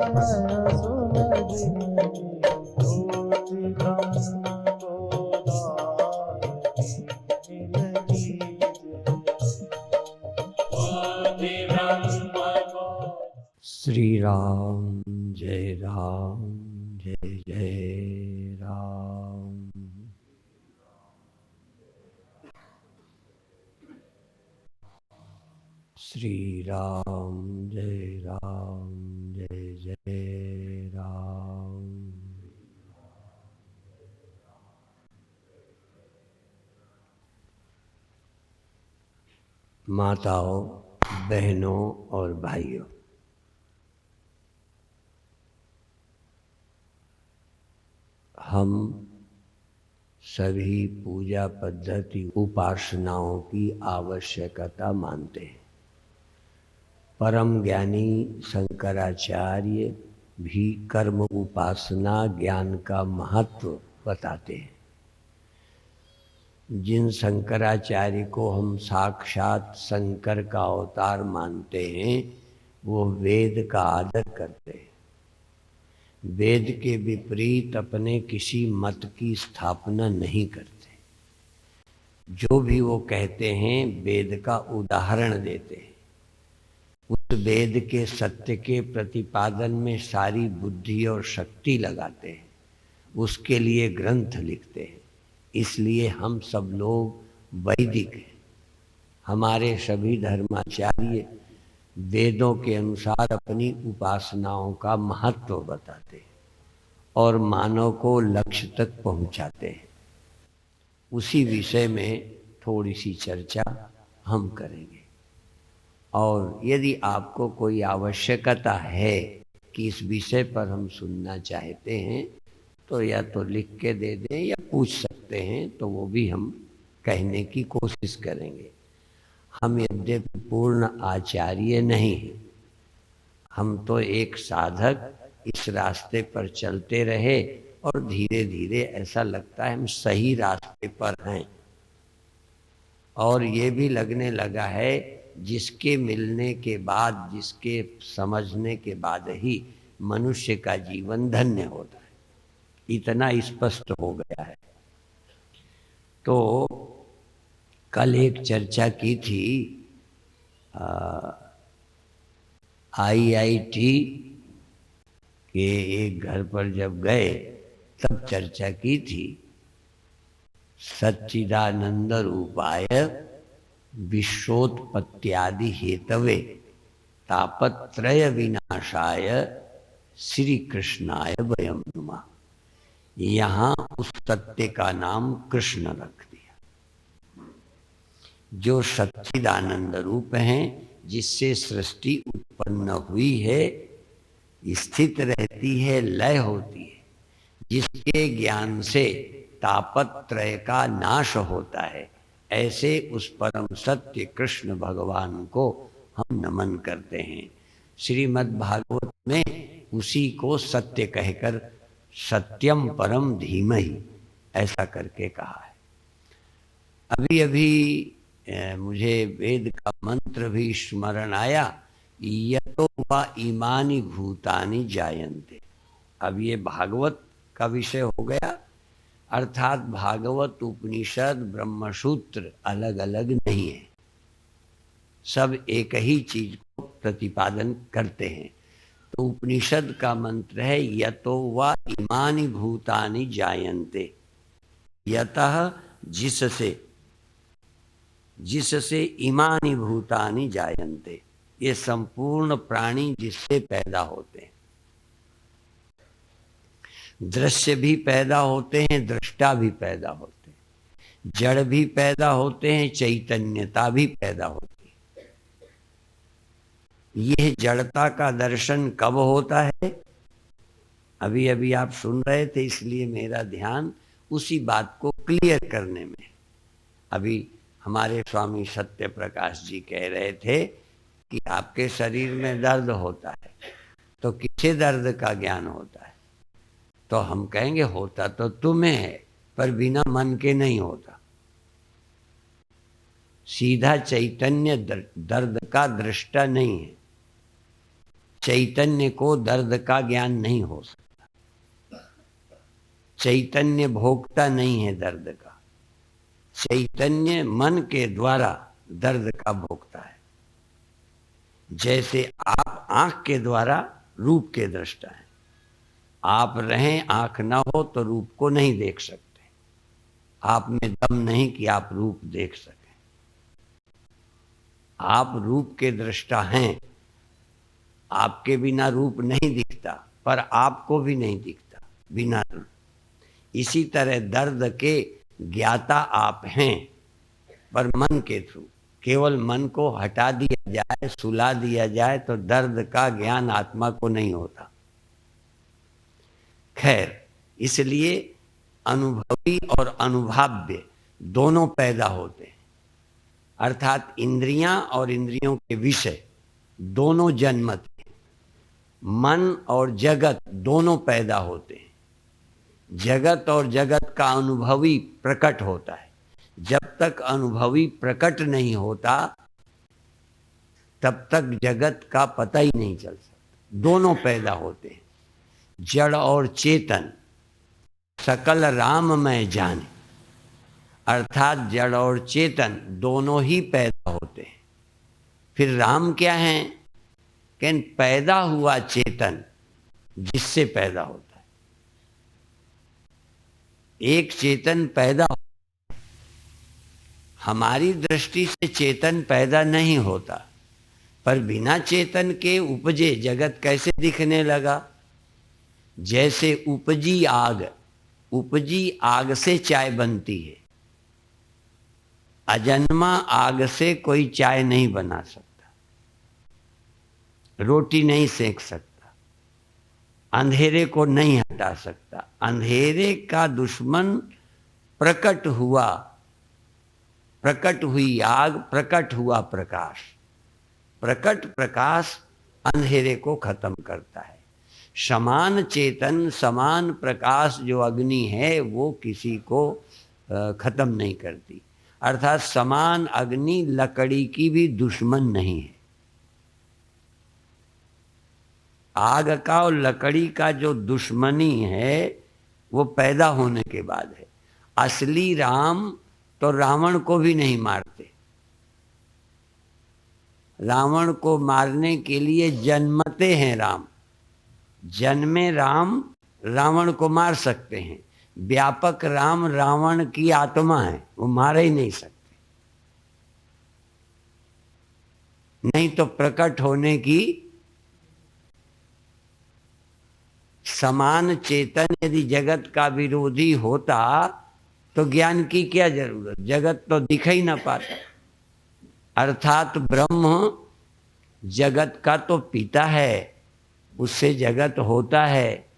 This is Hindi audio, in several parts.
मैं सुन जिनकी ज्योति ब्रह्म गोदावरी मिल श्री राम जय जय राम। श्री राम जय जय राम। माताओं, बहनों और भाइयों, हम सभी पूजा पद्धति उपासनाओं की आवश्यकता मानते हैं। परम ज्ञानी शंकराचार्य भी कर्म उपासना ज्ञान का महत्व बताते हैं। जिन शंकराचार्य को हम साक्षात शंकर का अवतार मानते हैं, वो वेद का आदर करते हैं। वेद के विपरीत अपने किसी मत की स्थापना नहीं करते। जो भी वो कहते हैं वेद का उदाहरण देते हैं। उस वेद के सत्य के प्रतिपादन में सारी बुद्धि और शक्ति लगाते हैं, उसके लिए ग्रंथ लिखते हैं। इसलिए हम सब लोग वैदिक हैं। हमारे सभी धर्माचार्य वेदों के अनुसार अपनी उपासनाओं का महत्व बताते हैं और मानव को लक्ष्य तक पहुंचाते हैं। उसी विषय में थोड़ी सी चर्चा हम करेंगे। और यदि आपको कोई आवश्यकता है कि इस विषय पर हम सुनना चाहते हैं, तो या तो लिख के दे दें या पूछ सकते हैं, तो वो भी हम कहने की कोशिश करेंगे। हम यद्यपि पूर्ण आचार्य नहीं हैं, हम तो एक साधक इस रास्ते पर चलते रहे और धीरे धीरे ऐसा लगता है हम सही रास्ते पर हैं। और ये भी लगने लगा है जिसके मिलने के बाद, जिसके समझने के बाद ही मनुष्य का जीवन धन्य होता है, इतना स्पष्ट हो गया है। तो कल एक चर्चा की थी IIT के एक घर पर जब गए तब चर्चा की थी। सच्चिदानंद रूपाय विश्वोत्पत्त्यादि हेतवे तापत्रय विनाशाय श्री कृष्णाय वयं नुमः। यहाँ उस सत्य का नाम कृष्ण रख दिया, जो सच्चिदानंद रूप हैं, जिससे सृष्टि उत्पन्न हुई है, स्थित रहती है, लय होती है, जिसके ज्ञान से तापत्रय का नाश होता है। ऐसे उस परम सत्य कृष्ण भगवान को हम नमन करते हैं। श्रीमद् भागवत में उसी को सत्य कहकर सत्यम परम धीमहि ऐसा करके कहा है। अभी अभी मुझे वेद का मंत्र भी स्मरण आया, यतो वा इमानि भूतानि जायन्ते। अब ये भागवत का विषय हो गया, अर्थात भागवत, उपनिषद, ब्रह्मसूत्र अलग अलग नहीं है, सब एक ही चीज को प्रतिपादन करते हैं। तो उपनिषद का मंत्र है यतो वा इमानि भूतानि जायन्ते। यतः जिससे इमानि भूतानि जायन्ते, ये संपूर्ण प्राणी जिससे पैदा होते हैं। दृश्य भी पैदा होते हैं, दृष्टा भी पैदा होते हैं, जड़ भी पैदा होते हैं, चैतन्यता भी पैदा होती है। यह जड़ता का दर्शन कब होता है? अभी अभी आप सुन रहे थे, इसलिए मेरा ध्यान उसी बात को क्लियर करने में। अभी हमारे स्वामी सत्य प्रकाश जी कह रहे थे कि आपके शरीर में दर्द होता है, तो किसे दर्द का ज्ञान होता है? तो हम कहेंगे होता तो तुम्हें है, पर बिना मन के नहीं होता। सीधा चैतन्य दर्द का दृष्टा नहीं है, चैतन्य को दर्द का ज्ञान नहीं हो सकता। चैतन्य भोगता नहीं है दर्द का। चैतन्य मन के द्वारा दर्द का भोगता है। जैसे आप आंख के द्वारा रूप के दृष्टा हैं। आप रहें, आंख ना हो तो रूप को नहीं देख सकते। आप में दम नहीं कि आप रूप देख सकें। आप रूप के दृष्टा हैं। आपके बिना रूप नहीं दिखता, पर आपको भी नहीं दिखता बिना रूप। इसी तरह दर्द के ज्ञाता आप हैं, पर मन के थ्रू। केवल मन को हटा दिया जाए, सुला दिया जाए तो दर्द का ज्ञान आत्मा को नहीं होता। खैर, इसलिए अनुभवी और अनुभव्य दोनों पैदा होते हैं। अर्थात इंद्रियां और इंद्रियों के विषय दोनों जन्मते हैं। मन और जगत दोनों पैदा होते हैं। जगत और जगत का अनुभवी प्रकट होता है। जब तक अनुभवी प्रकट नहीं होता तब तक जगत का पता ही नहीं चल सकता। दोनों पैदा होते हैं। जड़ और चेतन सकल राम में जाने, अर्थात जड़ और चेतन दोनों ही पैदा होते हैं। फिर राम क्या है? कि पैदा हुआ चेतन जिससे पैदा होता है। एक चेतन पैदा हो, हमारी दृष्टि से चेतन पैदा नहीं होता, पर बिना चेतन के उपजे जगत कैसे दिखने लगा? जैसे उपजी आग, उपजी आग से चाय बनती है। अजन्मा आग से कोई चाय नहीं बना सकता, रोटी नहीं सेक सकता, अंधेरे को नहीं हटा सकता। अंधेरे का दुश्मन प्रकट हुआ, प्रकट हुई आग, प्रकट हुआ प्रकाश। प्रकट प्रकाश अंधेरे को खत्म करता है। समान चेतन, समान प्रकाश जो अग्नि है वो किसी को खत्म नहीं करती। अर्थात समान अग्नि लकड़ी की भी दुश्मन नहीं है। आग का और लकड़ी का जो दुश्मनी है वो पैदा होने के बाद है। असली राम तो रावण को भी नहीं मारते। रावण को मारने के लिए जन्मते हैं राम। जन्मे राम रावण को मार सकते हैं। व्यापक राम रावण की आत्मा है, वो मार ही नहीं सकते। नहीं तो प्रकट होने की समान चेतन यदि जगत का विरोधी होता तो ज्ञान की क्या जरूरत? जगत तो दिख ही ना पाता। अर्थात ब्रह्म जगत का तो पिता है, उससे जगत होता है,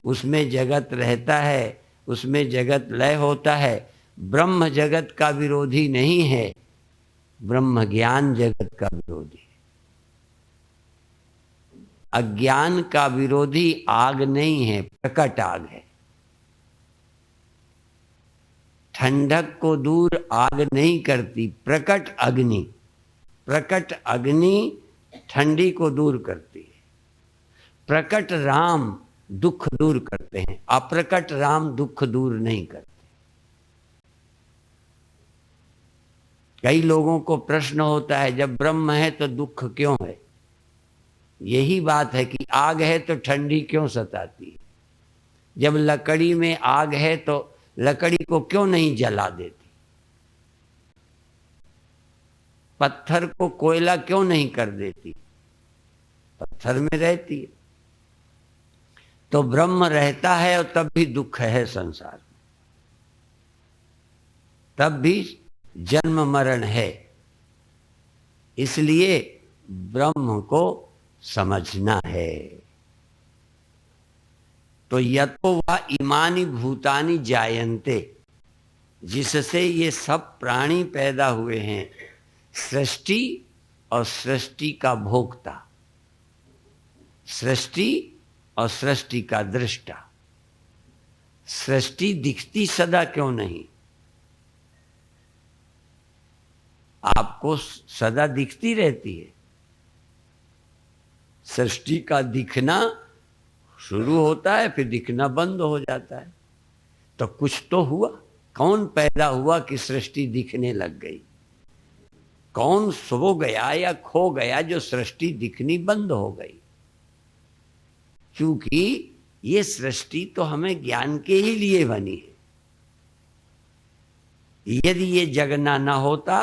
उसमें जगत रहता है, उसमें जगत लय होता है। ब्रह्म जगत का विरोधी नहीं है, ब्रह्म ज्ञान जगत का विरोधी है। अज्ञान का विरोधी आग नहीं है, प्रकट आग है। ठंडक को दूर आग नहीं करती, प्रकट अग्नि। प्रकट अग्नि ठंडी को दूर करती है। प्रकट राम दुख दूर करते हैं, अप्रकट राम दुख दूर नहीं करते। कई लोगों को प्रश्न होता है, जब ब्रह्म है तो दुख क्यों है? यही बात है कि आग है तो ठंडी क्यों सताती है? जब लकड़ी में आग है तो लकड़ी को क्यों नहीं जला देती? पत्थर को कोयला क्यों नहीं कर देती? पत्थर में रहती है। तो ब्रह्म रहता है और तब भी दुख है संसार में, तब भी जन्म मरण है। इसलिए ब्रह्म को समझना है। तो यतो वा इमानि भूतानि जायन्ते, जिससे ये सब प्राणी पैदा हुए हैं, सृष्टि और सृष्टि का भोक्ता, सृष्टि और सृष्टि का दृष्टा। सृष्टि दिखती सदा क्यों नहीं? आपको सदा दिखती रहती है। सृष्टि का दिखना शुरू होता है, फिर दिखना बंद हो जाता है। तो कुछ तो हुआ। कौन पैदा हुआ कि सृष्टि दिखने लग गई? कौन सो गया या खो गया जो सृष्टि दिखनी बंद हो गई? क्योंकि ये सृष्टि तो हमें ज्ञान के ही लिए बनी है। यदि ये जगना ना होता,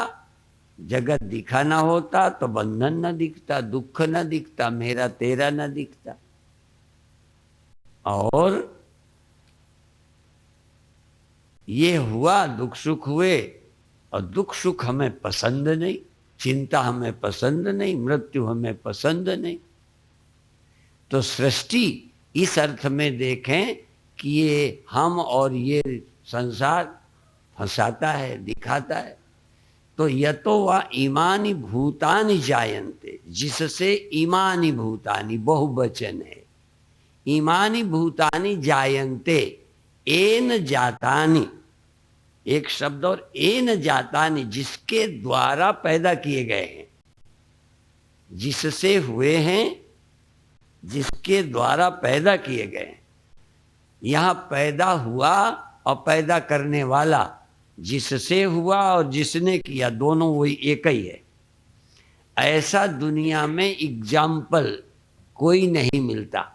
जगत दिखा ना होता, तो बंधन ना दिखता, दुख ना दिखता, मेरा तेरा ना दिखता। और ये हुआ, दुख सुख हुए, और दुख सुख हमें पसंद नहीं, चिंता हमें पसंद नहीं, मृत्यु हमें पसंद नहीं। तो सृष्टि इस अर्थ में देखें कि ये हम और ये संसार फंसाता है, दिखाता है। तो यतो वा इमानी भूतानि जायन्ते, जिससे इमानी भूतानि बहुवचन है, इमानी भूतानि जायन्ते, एन जातानि एक शब्द, और एन जातानि जिसके द्वारा पैदा किए गए हैं, जिससे हुए हैं, जिसके द्वारा पैदा किए गए। यहां पैदा हुआ और पैदा करने वाला, जिससे हुआ और जिसने किया, दोनों वही एक ही है। ऐसा दुनिया में एग्जाम्पल कोई नहीं मिलता।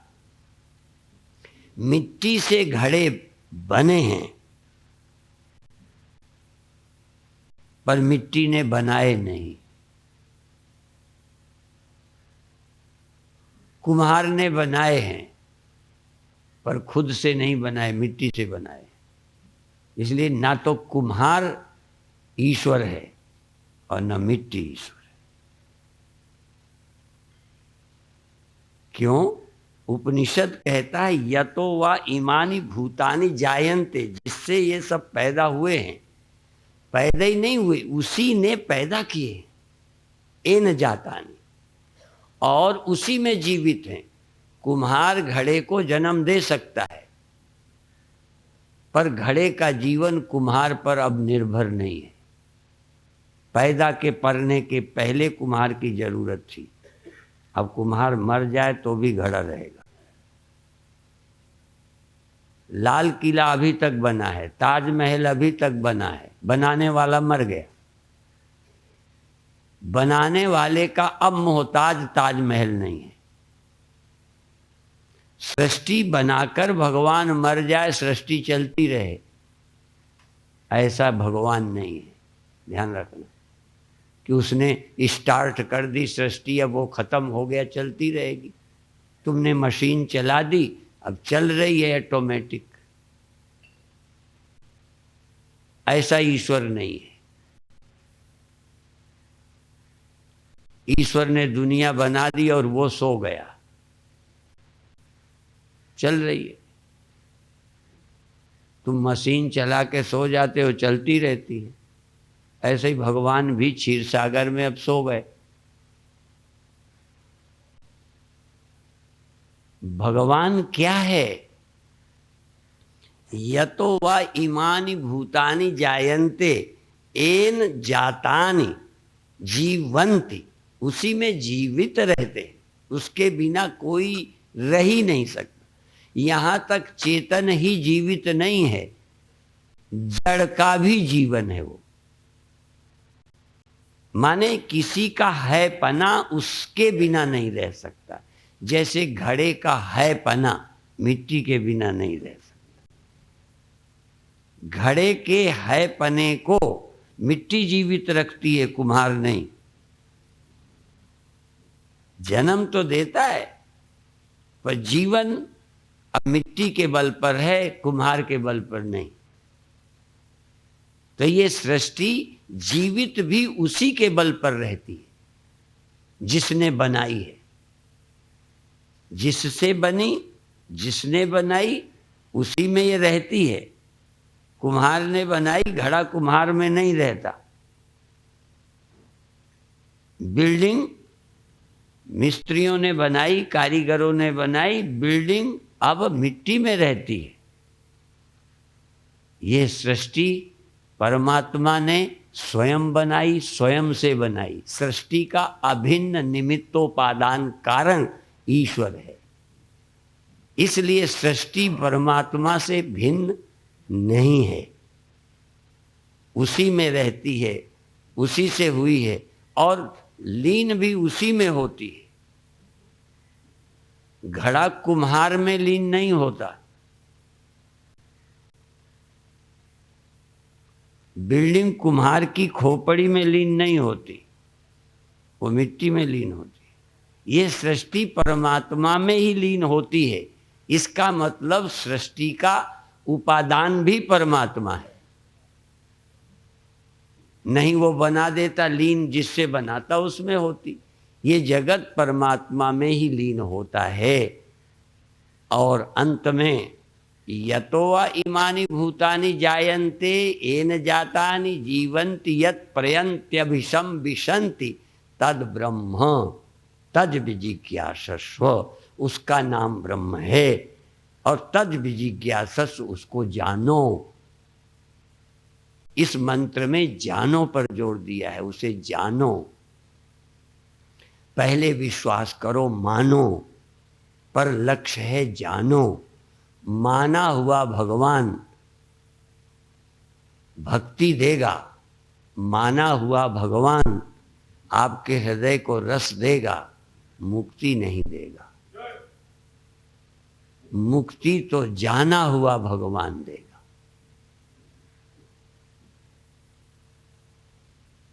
मिट्टी से घड़े बने हैं, पर मिट्टी ने बनाए नहीं। कुम्हार ने बनाए हैं, पर खुद से नहीं बनाए, मिट्टी से बनाए। इसलिए ना तो कुम्हार ईश्वर है और न मिट्टी ईश्वर है। क्यों? उपनिषद कहता है यतो वा इमानी भूतानि जायन्ते, जिससे ये सब पैदा हुए हैं। पैदा ही नहीं हुए, उसी ने पैदा किए, एन जातानि, और उसी में जीवित हैं। कुम्हार घड़े को जन्म दे सकता है, पर घड़े का जीवन कुम्हार पर अब निर्भर नहीं है। पैदा के पड़ने के पहले कुम्हार की जरूरत थी, अब कुम्हार मर जाए तो भी घड़ा रहेगा। लाल किला अभी तक बना है, ताजमहल अभी तक बना है, बनाने वाला मर गया। बनाने वाले का अब मोहताज ताजमहल नहीं है। सृष्टि बनाकर भगवान मर जाए, सृष्टि चलती रहे, ऐसा भगवान नहीं है। ध्यान रखना कि उसने स्टार्ट कर दी सृष्टि, अब वो खत्म हो गया, चलती रहेगी। तुमने मशीन चला दी, अब चल रही है ऑटोमेटिक। ऐसा ईश्वर नहीं है। ईश्वर ने दुनिया बना दी और वो सो गया, चल रही है। तुम मशीन चला के सो जाते हो, चलती रहती है। ऐसे ही भगवान भी क्षीर सागर में अब सो गए। भगवान क्या है? यतो वा इमानि भूतानि जायन्ते एन जातानि जीवन्ति, उसी में जीवित रहते, उसके बिना कोई रह ही नहीं सकता। यहां तक चेतन ही जीवित नहीं है, जड़ का भी जीवन है वो। माने किसी का है पना उसके बिना नहीं रह सकता, जैसे घड़े का है पना मिट्टी के बिना नहीं रह सकता। घड़े के है पने को मिट्टी जीवित रखती है, कुम्हार नहीं। जन्म तो देता है, पर जीवन अब मिट्टी के बल पर है, कुम्हार के बल पर नहीं। तो ये सृष्टि जीवित भी उसी के बल पर रहती है जिसने बनाई है। जिससे बनी, जिसने बनाई, उसी में ये रहती है। कुम्हार ने बनाई, घड़ा कुम्हार में नहीं रहता। बिल्डिंग मिस्त्रियों ने बनाई, कारीगरों ने बनाई, बिल्डिंग अब मिट्टी में रहती है। ये सृष्टि परमात्मा ने स्वयं बनाई, स्वयं से बनाई। सृष्टि का अभिन्न निमित्तोपादान कारण ईश्वर है। इसलिए सृष्टि परमात्मा से भिन्न नहीं है, उसी में रहती है, उसी से हुई है और लीन भी उसी में होती है। घड़ा कुम्हार में लीन नहीं होता, बिल्डिंग कुम्हार की खोपड़ी में लीन नहीं होती, वो मिट्टी में लीन होती है। ये सृष्टि परमात्मा में ही लीन होती है। इसका मतलब सृष्टि का उपादान भी परमात्मा है, नहीं वो बना देता, लीन जिससे बनाता उसमें होती। ये जगत परमात्मा में ही लीन होता है। और अंत में यतो वा इमानि भूतानि जायन्ते येन जातानि जीवन्ति यत् प्रयन्त्यभिशं विशन्ति तद ब्रह्म तद विजिज्ञासस्व। उसका नाम ब्रह्म है और तद विजिज्ञासस्व, उसको जानो। इस मंत्र में जानो पर जोर दिया है, उसे जानो। पहले विश्वास करो, मानो, पर लक्ष्य है जानो। माना हुआ भगवान भक्ति देगा, माना हुआ भगवान आपके हृदय को रस देगा, मुक्ति नहीं देगा। मुक्ति तो जाना हुआ भगवान देगा।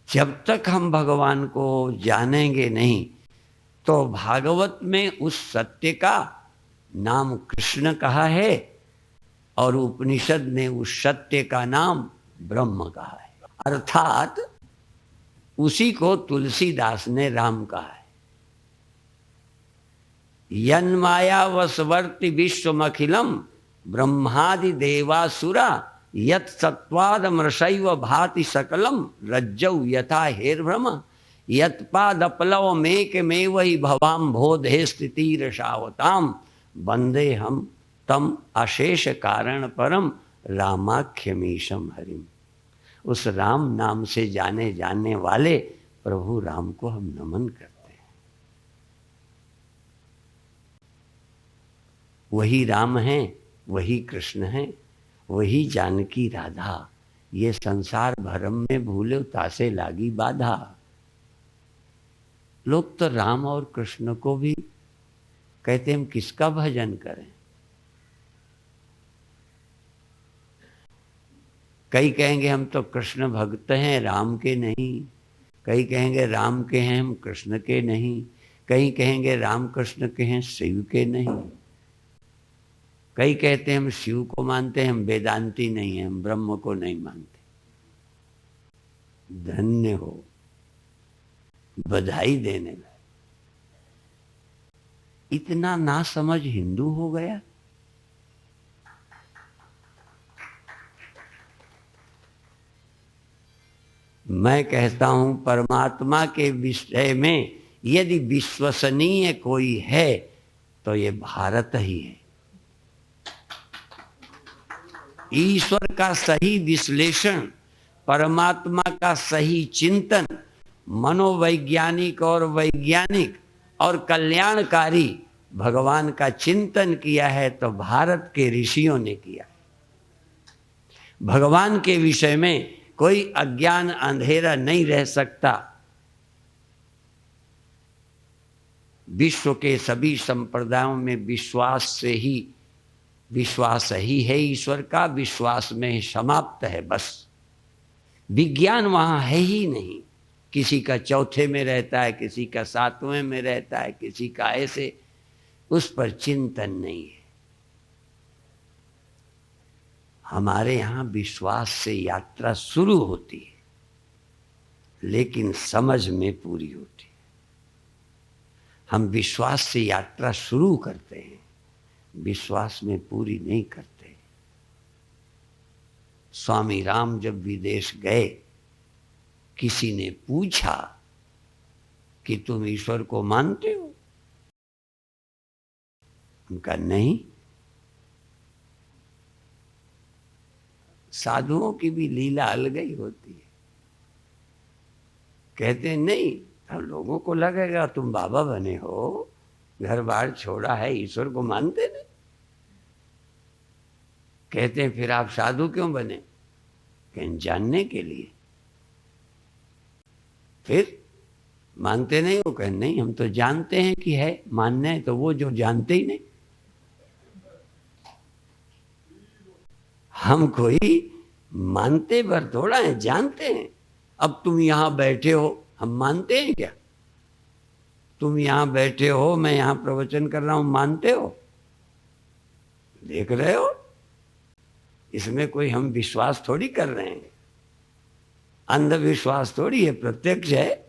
जब तक हम भगवान को जानेंगे नहीं, तो भागवत में उस सत्य का नाम कृष्ण कहा है और उपनिषद ने उस सत्य का नाम ब्रह्म कहा है। अर्थात उसी को तुलसीदास ने राम कहा है। यन्माया वसवर्ति विश्वमखिलम ब्रह्मादि देवासुरा यत् सत्वादमृषैव भाति सकलम रज्जौ यथा हेर्भ्रम यत्पादपलव मेकमेव हि भवाम बोधे स्थितिरसावताम वंदे हम तम अशेष कारण परम रामाख्यमीशम हरिम। उस राम नाम से जाने जाने वाले प्रभु राम को हम नमन करते हैं। वही राम हैं, वही कृष्ण हैं, वही जानकी राधा। ये संसार भरम में भूले तासे लागी बाधा। लोग तो राम और कृष्ण को भी कहते हम किसका भजन करें। कई कहेंगे हम तो कृष्ण भक्त हैं, राम के नहीं। कई कहेंगे राम के हैं, हम कृष्ण के नहीं। कई कहेंगे राम कृष्ण के हैं, शिव के नहीं। कई कहते हैं हम शिव को मानते हैं, हम वेदांती नहीं हैं, हम ब्रह्म को नहीं मानते। धन्य हो, बधाई देने लगे। इतना ना समझ हिंदू हो गया। मैं कहता हूं परमात्मा के विषय में यदि विश्वसनीय कोई है तो ये भारत ही है। ईश्वर का सही विश्लेषण, परमात्मा का सही चिंतन, मनोवैज्ञानिक और वैज्ञानिक और कल्याणकारी भगवान का चिंतन किया है तो भारत के ऋषियों ने किया। भगवान के विषय में कोई अज्ञान अंधेरा नहीं रह सकता। विश्व के सभी संप्रदायों में विश्वास ही है ईश्वर का, विश्वास में समाप्त है बस। विज्ञान वहां है ही नहीं। किसी का चौथे में रहता है, किसी का सातवें में रहता है, किसी का ऐसे, उस पर चिंतन नहीं है। हमारे यहां विश्वास से यात्रा शुरू होती है, लेकिन समझ में पूरी होती है। हम विश्वास से यात्रा शुरू करते हैं, विश्वास में पूरी नहीं करते। स्वामी राम जब विदेश गए, किसी ने पूछा कि तुम ईश्वर को मानते हो? उनका नहीं। साधुओं की भी लीला अलग ही होती है। कहते हैं नहीं, अब लोगों को लगेगा तुम बाबा बने हो, घर बार छोड़ा है, ईश्वर को मानते नहीं। कहते हैं फिर आप साधु क्यों बने? कहीं जानने के लिए। फिर मानते नहीं हो? कहें नहीं, हम तो जानते हैं कि है, मानना है तो वो जो जानते ही नहीं। हम कोई मानते भर थोड़ा है, जानते हैं। अब तुम यहां बैठे हो, हम मानते हैं क्या? तुम यहां बैठे हो, मैं यहां प्रवचन कर रहा हूं, मानते हो? देख रहे हो? इसमें कोई हम विश्वास थोड़ी कर रहे हैं, अंधविश्वास थोड़ी है, प्रत्यक्ष है।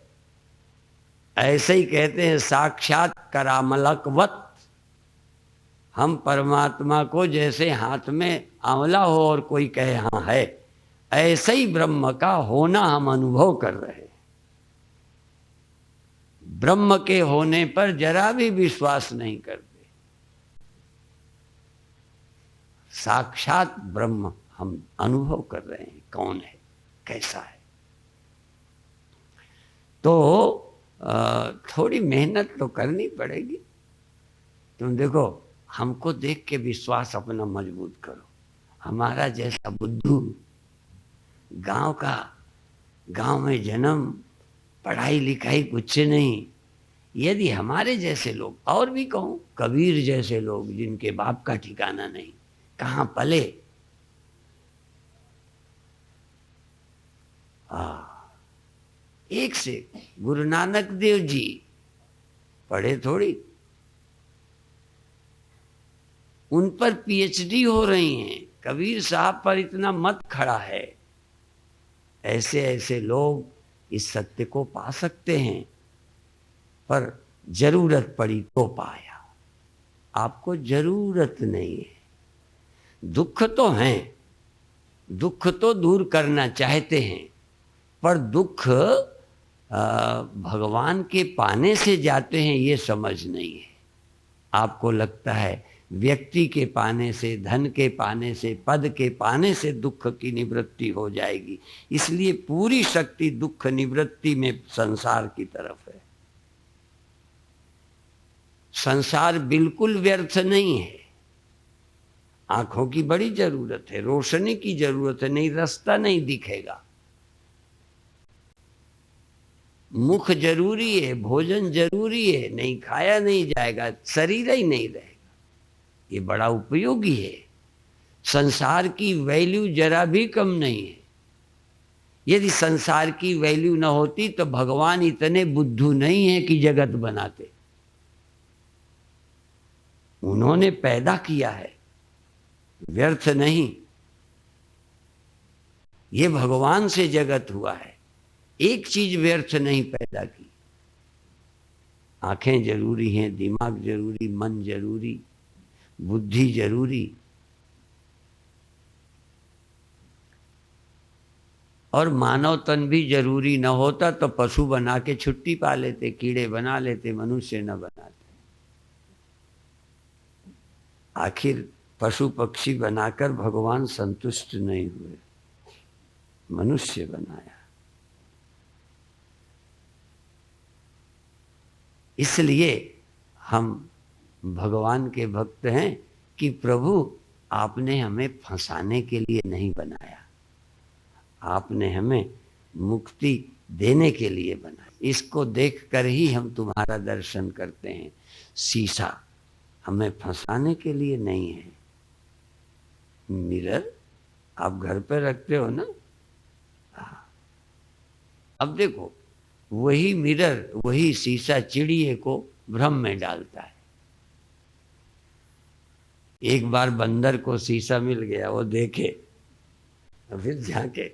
ऐसे ही कहते हैं साक्षात करामलकवत। हम परमात्मा को जैसे हाथ में आंवला हो और कोई कहे हाँ है, ऐसे ही ब्रह्म का होना हम अनुभव कर रहे हैं। ब्रह्म के होने पर जरा भी विश्वास नहीं करते। साक्षात ब्रह्म हम अनुभव कर रहे हैं, कौन है, कैसा है। तो थोड़ी मेहनत तो करनी पड़ेगी। तुम देखो, हमको देख के विश्वास अपना मजबूत करो। हमारा जैसा बुद्धू, गांव में जन्म, पढ़ाई लिखाई कुछ नहीं, यदि हमारे जैसे लोग, और भी कहूं कबीर जैसे लोग, जिनके बाप का ठिकाना नहीं, कहां पले, एक से गुरु नानक देव जी पढ़े थोड़ी, उन पर पीएचडी हो रही हैं। कबीर साहब पर इतना मत खड़ा है। ऐसे ऐसे लोग इस सत्य को पा सकते हैं, पर जरूरत पड़ी तो पाया। आपको जरूरत नहीं है। दुख तो हैं, दुख तो दूर करना चाहते हैं, पर दुख भगवान के पाने से जाते हैं, ये समझ नहीं है। आपको लगता है व्यक्ति के पाने से, धन के पाने से, पद के पाने से दुख की निवृत्ति हो जाएगी। इसलिए पूरी शक्ति दुख निवृत्ति में संसार की तरफ है। संसार बिल्कुल व्यर्थ नहीं है। आंखों की बड़ी जरूरत है, रोशनी की जरूरत है, नहीं रास्ता नहीं दिखेगा। मुख जरूरी है, भोजन जरूरी है, नहीं खाया नहीं जाएगा, शरीर ही नहीं रहेगा। ये बड़ा उपयोगी है। संसार की वैल्यू जरा भी कम नहीं है। यदि संसार की वैल्यू न होती तो भगवान इतने बुद्धू नहीं है कि जगत बनाते। उन्होंने पैदा किया है, व्यर्थ नहीं। ये भगवान से जगत हुआ है, एक चीज व्यर्थ नहीं पैदा की। आंखें जरूरी हैं, दिमाग जरूरी, मन जरूरी, बुद्धि जरूरी, और मानव तन भी जरूरी न होता तो पशु बना के छुट्टी पा लेते, कीड़े बना लेते, मनुष्य न बनाते। आखिर पशु पक्षी बनाकर भगवान संतुष्ट नहीं हुए, मनुष्य बनाया। इसलिए हम भगवान के भक्त हैं कि प्रभु आपने हमें फंसाने के लिए नहीं बनाया, आपने हमें मुक्ति देने के लिए बनाया। इसको देखकर ही हम तुम्हारा दर्शन करते हैं। शीशा हमें फंसाने के लिए नहीं है। मिरर आप घर पर रखते हो ना, अब देखो वही मिरर, वही शीशा चिड़िए को भ्रम में डालता है। एक बार बंदर को शीशा मिल गया, वो देखे, फिर जाके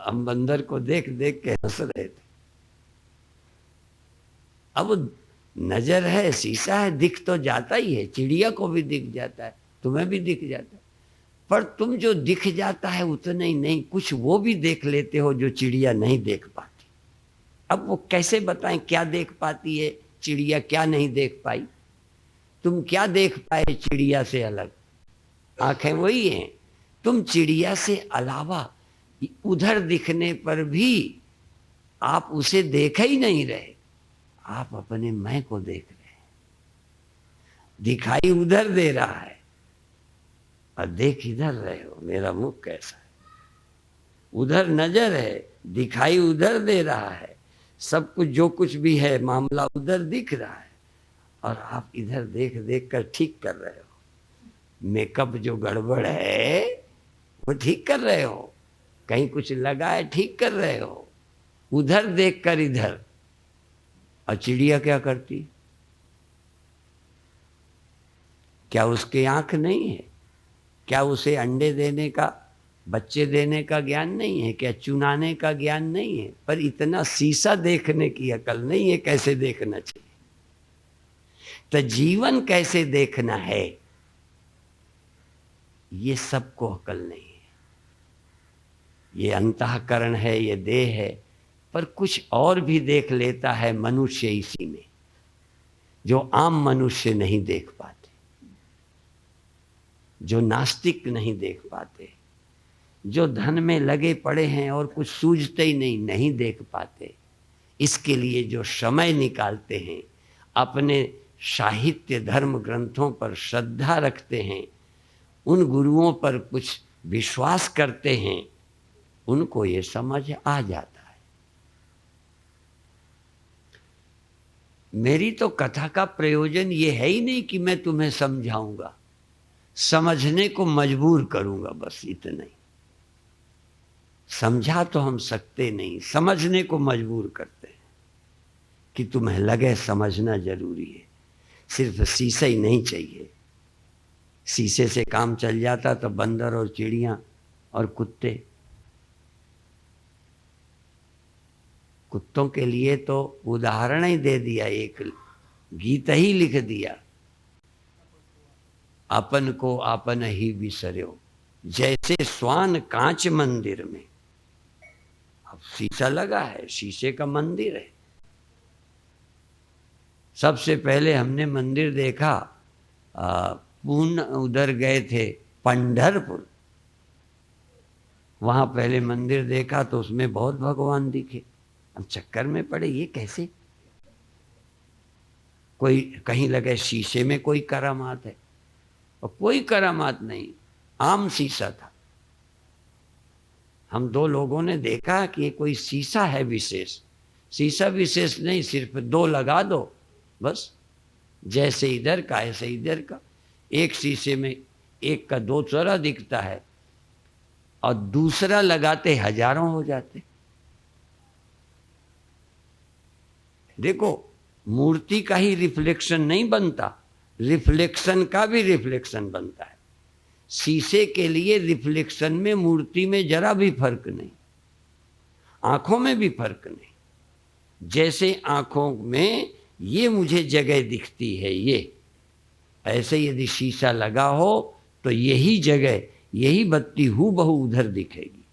हम बंदर को देख देख के हंस रहे थे। अब नजर है, शीशा है, दिख तो जाता ही है, चिड़िया को भी दिख जाता है, तुम्हें भी दिख जाता है, पर तुम जो दिख जाता है उतना ही नहीं, कुछ वो भी देख लेते हो जो चिड़िया नहीं देख पाती। अब वो कैसे बताएं क्या देख पाती है चिड़िया, क्या नहीं देख पाई? तुम क्या देख पाए चिड़िया से अलग? आंखें वही हैं। तुम चिड़िया से अलावा उधर दिखने पर भी आप उसे देख ही नहीं रहे, आप अपने मैं को देख रहे हैं। दिखाई उधर दे रहा है और देख इधर रहे हो मेरा मुख कैसा है। उधर नजर है, दिखाई उधर दे रहा है, सब कुछ जो कुछ भी है मामला उधर दिख रहा है और आप इधर देख देख कर ठीक कर रहे हो। मेकअप जो गड़बड़ है वो ठीक कर रहे हो, कहीं कुछ लगा है ठीक कर रहे हो, उधर देख कर इधर। और चिड़िया क्या करती? क्या उसके आंख नहीं है? क्या उसे अंडे देने का, बच्चे देने का ज्ञान नहीं है? क्या चुनाने का ज्ञान नहीं है? पर इतना शीशा देखने की अकल नहीं है कैसे देखना चाहिए। तो जीवन कैसे देखना है ये सबको अकल नहीं है। ये अंतःकरण है, ये देह है, पर कुछ और भी देख लेता है मनुष्य इसी में, जो आम मनुष्य नहीं देख पाते, जो नास्तिक नहीं देख पाते, जो धन में लगे पड़े हैं और कुछ सूझते ही नहीं देख पाते। इसके लिए जो समय निकालते हैं, अपने साहित्य धर्म ग्रंथों पर श्रद्धा रखते हैं, उन गुरुओं पर कुछ विश्वास करते हैं, उनको ये समझ आ जाता है। मेरी तो कथा का प्रयोजन ये है ही नहीं कि मैं तुम्हें समझाऊंगा, समझने को मजबूर करूंगा, बस इतना ही। समझा तो हम सकते नहीं, समझने को मजबूर करते हैं कि तुम्हें लगे समझना जरूरी है। सिर्फ शीशे ही नहीं चाहिए, शीशे से काम चल जाता तो बंदर और चिड़ियां और कुत्ते, कुत्तों के लिए तो उदाहरण ही दे दिया, एक गीत ही लिख दिया, अपन को आपन ही बिसर्यो जैसे स्वान कांच मंदिर में। अब शीशा लगा है, शीशे का मंदिर है। सबसे पहले हमने मंदिर देखा पूर्ण, उधर गए थे पंढरपुर, वहां पहले मंदिर देखा तो उसमें बहुत भगवान दिखे। हम चक्कर में पड़े, ये कैसे? कोई कहीं लगे शीशे में कोई करामात है, और कोई करामात नहीं, आम शीशा था। हम दो लोगों ने देखा कि ये कोई शीशा है विशेष। शीशा विशेष नहीं, सिर्फ दो लगा दो बस, जैसे इधर का ऐसे इधर का। एक शीशे में एक का दो चौरा दिखता है और दूसरा लगाते हजारों हो जाते। देखो, मूर्ति का ही रिफ्लेक्शन नहीं बनता, रिफ्लेक्शन का भी रिफ्लेक्शन बनता है। शीशे के लिए रिफ्लेक्शन में मूर्ति में जरा भी फर्क नहीं, आंखों में भी फर्क नहीं। जैसे आंखों में ये मुझे जगह दिखती है, ये ऐसे यदि शीशा लगा हो तो यही जगह, यही बत्ती हूबहू उधर दिखेगी,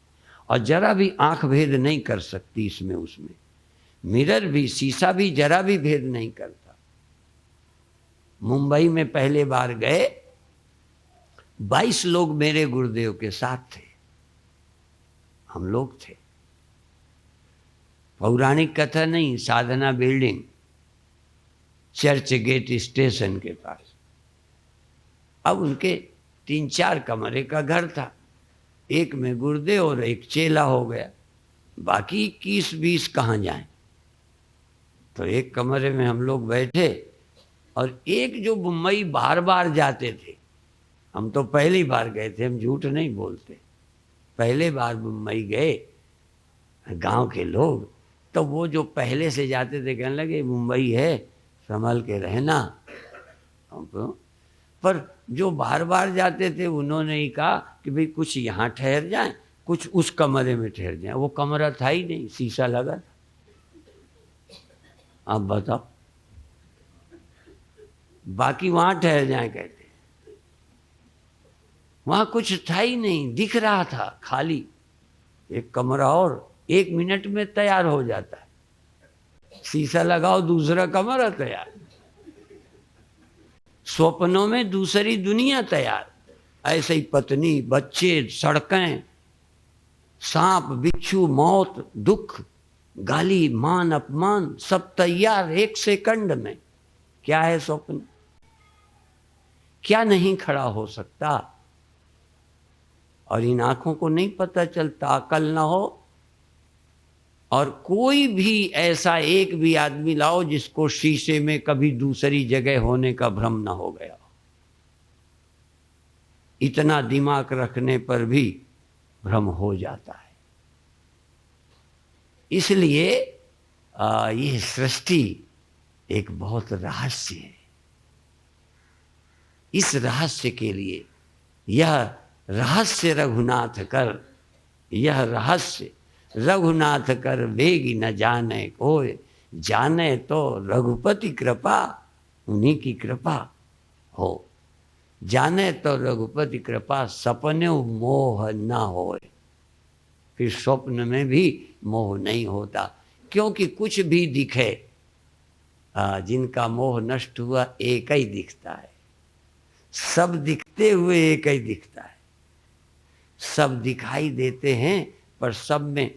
और जरा भी आंख भेद नहीं कर सकती इसमें उसमें। मिरर भी, शीशा भी जरा भी भेद नहीं करता। मुंबई में पहले बार गए, 22 लोग मेरे गुरुदेव के साथ थे, हम लोग थे। पौराणिक कथा नहीं, साधना बिल्डिंग, चर्च गेट स्टेशन के पास। अब उनके 3-4 कमरे का घर था, एक में गुरुदेव और एक चेला हो गया, बाकी 21-20 कहाँ जाएं। तो एक कमरे में हम लोग बैठे, और एक जो मुंबई बार बार जाते थे, हम तो पहली बार गए थे, हम झूठ नहीं बोलते, पहले बार मुंबई गए गांव के लोग, तो वो जो पहले से जाते थे कहने लगे मुंबई है, संभल के रहना। पर जो बार बार जाते थे उन्होंने ही कहा कि भाई कुछ यहाँ ठहर जाएं, कुछ उस कमरे में ठहर जाएं। वो कमरा था ही नहीं, शीशा लगा था। आप बताओ, बाकी वहां ठहर जाएं कहते, वहां कुछ था ही नहीं, दिख रहा था खाली एक कमरा, और 1 मिनट में तैयार हो जाता है। शीशा लगाओ, दूसरा कमरा तैयार, स्वप्नों में दूसरी दुनिया तैयार। ऐसे ही पत्नी, बच्चे, सड़कें, सांप, बिच्छू, मौत, दुख, गाली, मान, अपमान, सब तैयार 1 सेकंड में। क्या है स्वप्न? क्या नहीं खड़ा हो सकता? और इन आंखों को नहीं पता चलता, अकल ना हो। और कोई भी ऐसा एक भी आदमी लाओ जिसको शीशे में कभी दूसरी जगह होने का भ्रम ना हो गया। इतना दिमाग रखने पर भी भ्रम हो जाता है। इसलिए ये सृष्टि एक बहुत रहस्य है। इस रहस्य के लिए यह रहस्य रघुनाथ कर, यह रहस्य रघुनाथ कर वेगी न जाने कोई, जाने तो रघुपति कृपा, उन्हीं की कृपा हो। जाने तो रघुपति कृपा, सपने मोह न होए। फिर स्वप्न में भी मोह नहीं होता, क्योंकि कुछ भी दिखे, जिनका मोह नष्ट हुआ एक ही दिखता है। सब दिखते हुए एक ही दिखता है। सब दिखाई देते हैं पर सब में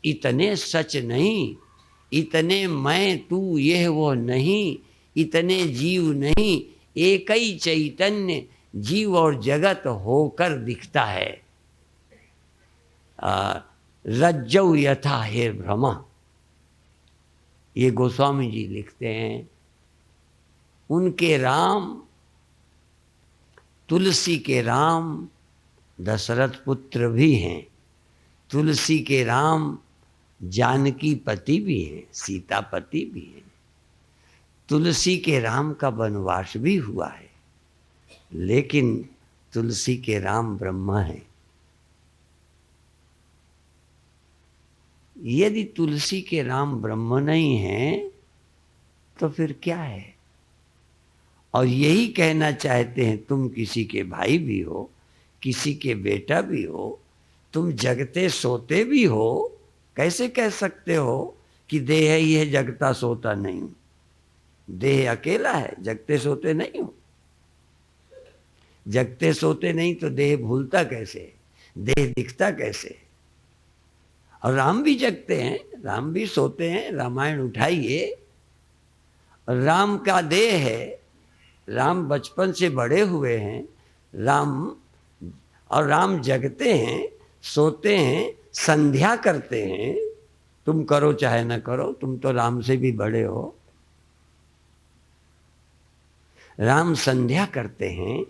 इतने सच नहीं, इतने मैं तू यह वो नहीं, इतने जीव नहीं, एक ही चैतन्य जीव और जगत होकर दिखता है। रज्जौ यथा हे भ्रमा, ये गोस्वामी जी लिखते हैं। उनके राम, तुलसी के राम दशरथ पुत्र भी हैं, तुलसी के राम जानकी पति भी हैं, सीता पति भी हैं। तुलसी के राम का वनवास भी हुआ है, लेकिन तुलसी के राम ब्रह्मा हैं। यदि तुलसी के राम ब्रह्म नहीं हैं तो फिर क्या है? और यही कहना चाहते हैं, तुम किसी के भाई भी हो, किसी के बेटा भी हो, तुम जगते सोते भी हो। कैसे कह सकते हो कि देह ही है, जगता सोता नहीं हूं? देह अकेला है, जगते सोते नहीं हूं। जगते सोते नहीं तो देह भूलता कैसे, देह दिखता कैसे? और राम भी जगते हैं, राम भी सोते हैं। रामायण उठाइए, राम का देह है, राम बचपन से बड़े हुए हैं, राम और राम जगते हैं, सोते हैं, संध्या करते हैं। तुम करो चाहे न करो, तुम तो राम से भी बड़े हो। राम संध्या करते हैं,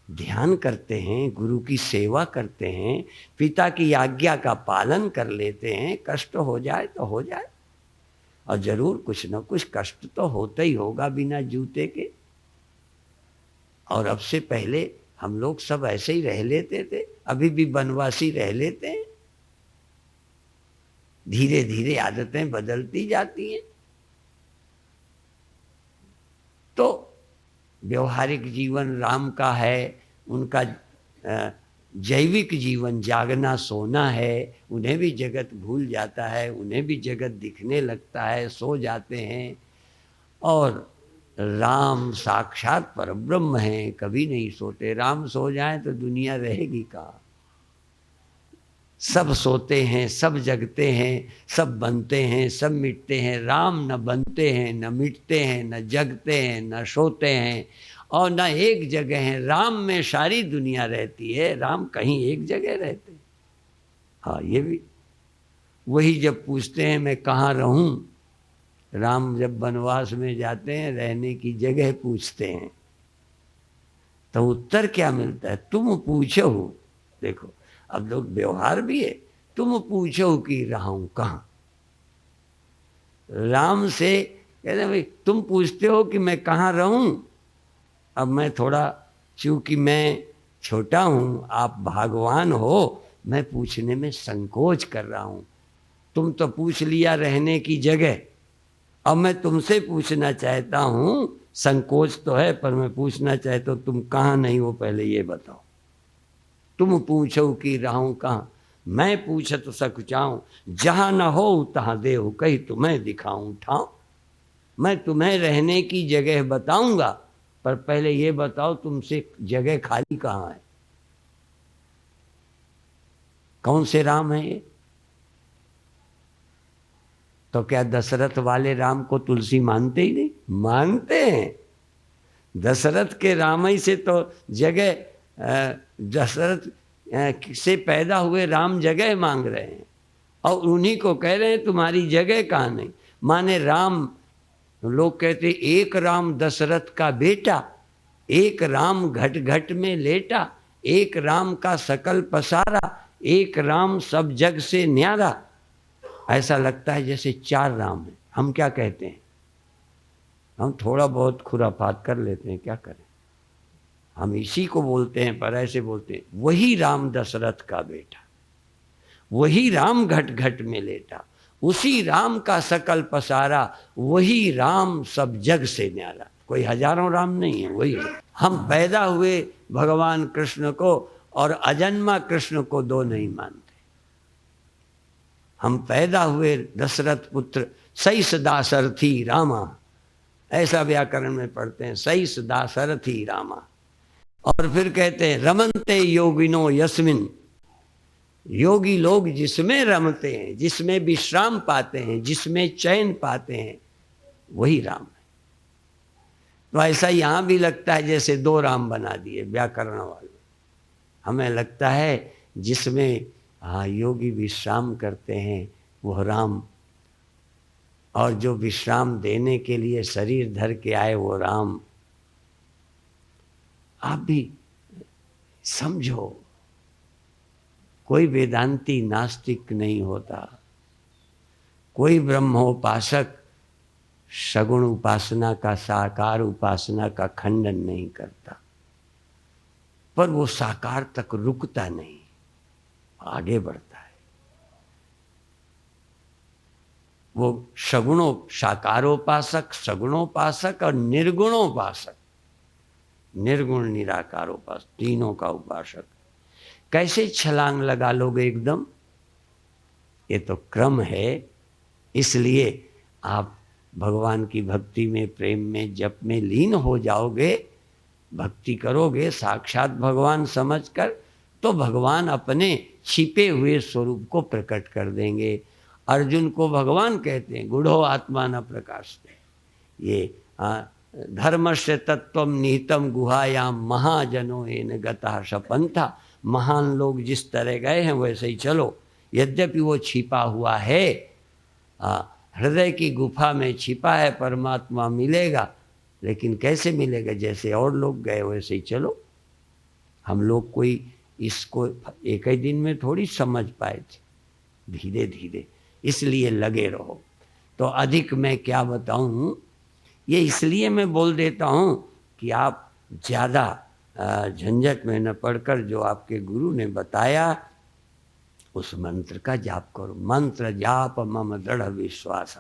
ध्यान करते हैं, गुरु की सेवा करते हैं, पिता की आज्ञा का पालन कर लेते हैं। कष्ट हो जाए तो हो जाए, और जरूर कुछ न कुछ कष्ट तो होता ही होगा बिना जूते के। और अब से पहले हम लोग सब ऐसे ही रह लेते थे, अभी भी वनवासी रह लेते हैं। धीरे धीरे आदतें बदलती जाती हैं। तो व्यवहारिक जीवन राम का है, उनका जैविक जीवन जागना सोना है। उन्हें भी जगत भूल जाता है, उन्हें भी जगत दिखने लगता है, सो जाते हैं। और राम साक्षात परब्रह्म हैं, कभी नहीं सोते। राम सो जाएं तो दुनिया रहेगी कहाँ? सब सोते हैं, सब जगते हैं, सब बनते हैं, सब मिटते हैं। राम न बनते हैं, न मिटते हैं, न जगते हैं, न सोते हैं, और न एक जगह हैं। राम में सारी दुनिया रहती है, राम कहीं एक जगह रहते हैं। हाँ, ये भी वही जब पूछते हैं मैं कहाँ रहूं, राम जब वनवास में जाते हैं, रहने की जगह पूछते हैं, तो उत्तर क्या मिलता है? तुम पूछो। देखो, अब लोग व्यवहार भी है, तुम पूछो कि रहूं कहाँ। राम से कहते हैं भाई तुम पूछते हो कि मैं कहाँ रहूं। अब मैं थोड़ा, चूंकि मैं छोटा हूं, आप भगवान हो, मैं पूछने में संकोच कर रहा हूं। तुम तो पूछ लिया रहने की जगह, अब मैं तुमसे पूछना चाहता हूं। संकोच तो है, पर मैं पूछना चाहता हूं तुम कहाँ नहीं हो, पहले ये बताओ। तुम पूछो कि रहूं कहाँ, मैं पूछत सकुचाऊं, जहां न हो तहां देहु कहीं तुम्हें दिखाऊं ठाऊं। मैं तुम्हें रहने की जगह बताऊंगा, पर पहले ये बताओ तुमसे जगह खाली कहाँ है? कौन से राम है ये? तो क्या दशरथ वाले राम को तुलसी मानते ही नहीं? मानते हैं। दशरथ के रामई से तो जगह दशरथ से पैदा हुए राम जगह मांग रहे हैं और उन्हीं को कह रहे हैं तुम्हारी जगह कहाँ नहीं। माने राम, लोग कहते एक राम दशरथ का बेटा, एक राम घट घट में लेटा, एक राम का सकल पसारा, एक राम सब जग से न्यारा। ऐसा लगता है जैसे चार राम हैं। हम क्या कहते हैं, हम थोड़ा बहुत खुराफात कर लेते हैं, क्या करें, हम इसी को बोलते हैं पर ऐसे बोलते हैं। वही राम दशरथ का बेटा, वही राम घट घट में लेटा, उसी राम का सकल पसारा, वही राम सब जग से न्यारा। कोई हजारों राम नहीं है, वही राम। हम पैदा हुए भगवान कृष्ण को और अजन्मा कृष्ण को दो नहीं मानते। हम पैदा हुए दशरथ पुत्र सईस दासरथी रामा, ऐसा व्याकरण में पढ़ते हैं, सईस दासरथी रामा। और फिर कहते हैं रमनते योगिनो यस्मिन, योगी लोग जिसमें रमते हैं, जिसमें विश्राम पाते हैं, जिसमें चैन पाते हैं, वही राम है। तो ऐसा यहां भी लगता है जैसे दो राम बना दिए व्याकरण वाले। हमें लगता है जिसमें योगी विश्राम करते हैं वह राम, और जो विश्राम देने के लिए शरीर धर के आए वो राम। आप भी समझो, कोई वेदांती नास्तिक नहीं होता, कोई ब्रह्मोपासक सगुण उपासना का, साकार उपासना का खंडन नहीं करता, पर वो साकार तक रुकता नहीं, आगे बढ़ता है। वो सगुणों, साकारोपासक, सगुणोपासक और निर्गुणोपासक, निर्गुण निराकारोपासक, तीनों का उपासक। कैसे छलांग लगा लोगे एकदम, ये तो क्रम है। इसलिए आप भगवान की भक्ति में, प्रेम में, जप में लीन हो जाओगे, भक्ति करोगे साक्षात भगवान समझकर, तो भगवान अपने छिपे हुए स्वरूप को प्रकट कर देंगे। अर्जुन को भगवान कहते हैं गुढ़ो आत्मा न प्रकाशते। ये धर्मस्य तत्वम निहितम गुहायाम महाजनो एन गतः सपंथा। महान लोग जिस तरह गए हैं वैसे ही चलो। यद्यपि वो छिपा हुआ है, हृदय की गुफा में छिपा है, परमात्मा मिलेगा, लेकिन कैसे मिलेगा, जैसे और लोग गए वैसे ही चलो। हम लोग कोई इसको एक ही दिन में थोड़ी समझ पाए थे, धीरे धीरे, इसलिए लगे रहो। तो अधिक मैं क्या बताऊं, ये इसलिए मैं बोल देता हूं कि आप ज़्यादा झंझट में न पड़कर जो आपके गुरु ने बताया उस मंत्र का जाप करो। मंत्र जाप मम दृढ़ विश्वास।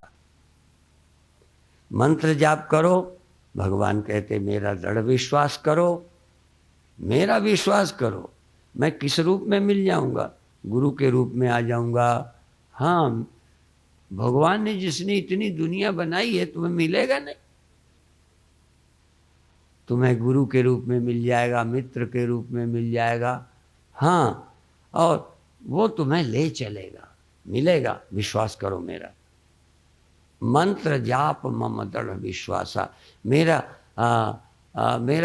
मंत्र जाप करो, भगवान कहते मेरा दृढ़ विश्वास करो, मेरा विश्वास करो। मैं किस रूप में मिल जाऊंगा, गुरु के रूप में आ जाऊंगा। हाँ, भगवान ने जिसने इतनी दुनिया बनाई है तुम्हें मिलेगा नहीं, तुम्हें गुरु के रूप में मिल जाएगा, मित्र के रूप में मिल जाएगा। हाँ, और वो तुम्हें ले चलेगा, मिलेगा, विश्वास करो मेरा। मंत्र जाप मम दृढ़ विश्वासा, मेरा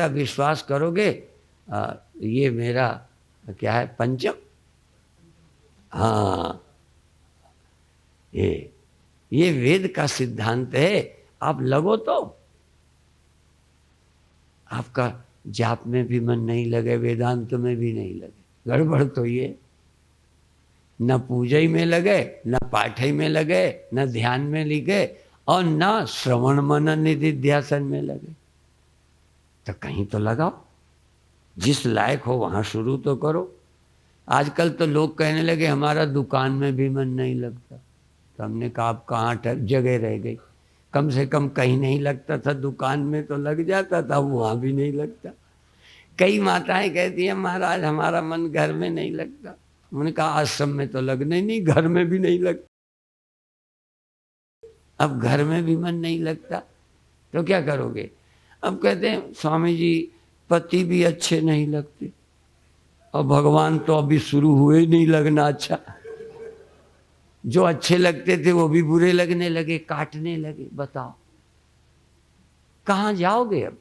विश्वास करोगे। ये मेरा क्या है, पंचम। हाँ, ये वेद का सिद्धांत है। आप लगो तो आपका जाप में भी मन नहीं लगे, वेदांत में भी नहीं लगे, गड़बड़ तो ये। न पूजई में लगे, न पाठई में लगे, न ध्यान में लिखे, और न श्रवण मनन निधिध्यासन में लगे। तो कहीं तो लगाओ, जिस लायक हो वहां शुरू तो करो। आजकल तो लोग कहने लगे हमारा दुकान में भी मन नहीं लगता। तो हमने कहा आप कहाँ जगह रह गई, कम से कम कहीं नहीं लगता था, दुकान में तो लग जाता था, वहां भी नहीं लगता। कई माताएं कहती हैं महाराज हमारा मन घर में नहीं लगता। उन्होंने कहा आश्रम में तो लगना ही नहीं, घर में भी नहीं लगता। अब घर में भी मन नहीं लगता तो क्या करोगे। अब कहते हैं स्वामी जी पति भी अच्छे नहीं लगते, और भगवान तो अभी शुरू हुए ही नहीं लगना अच्छा। जो अच्छे लगते थे वो भी बुरे लगने लगे, काटने लगे। बताओ कहाँ जाओगे अब।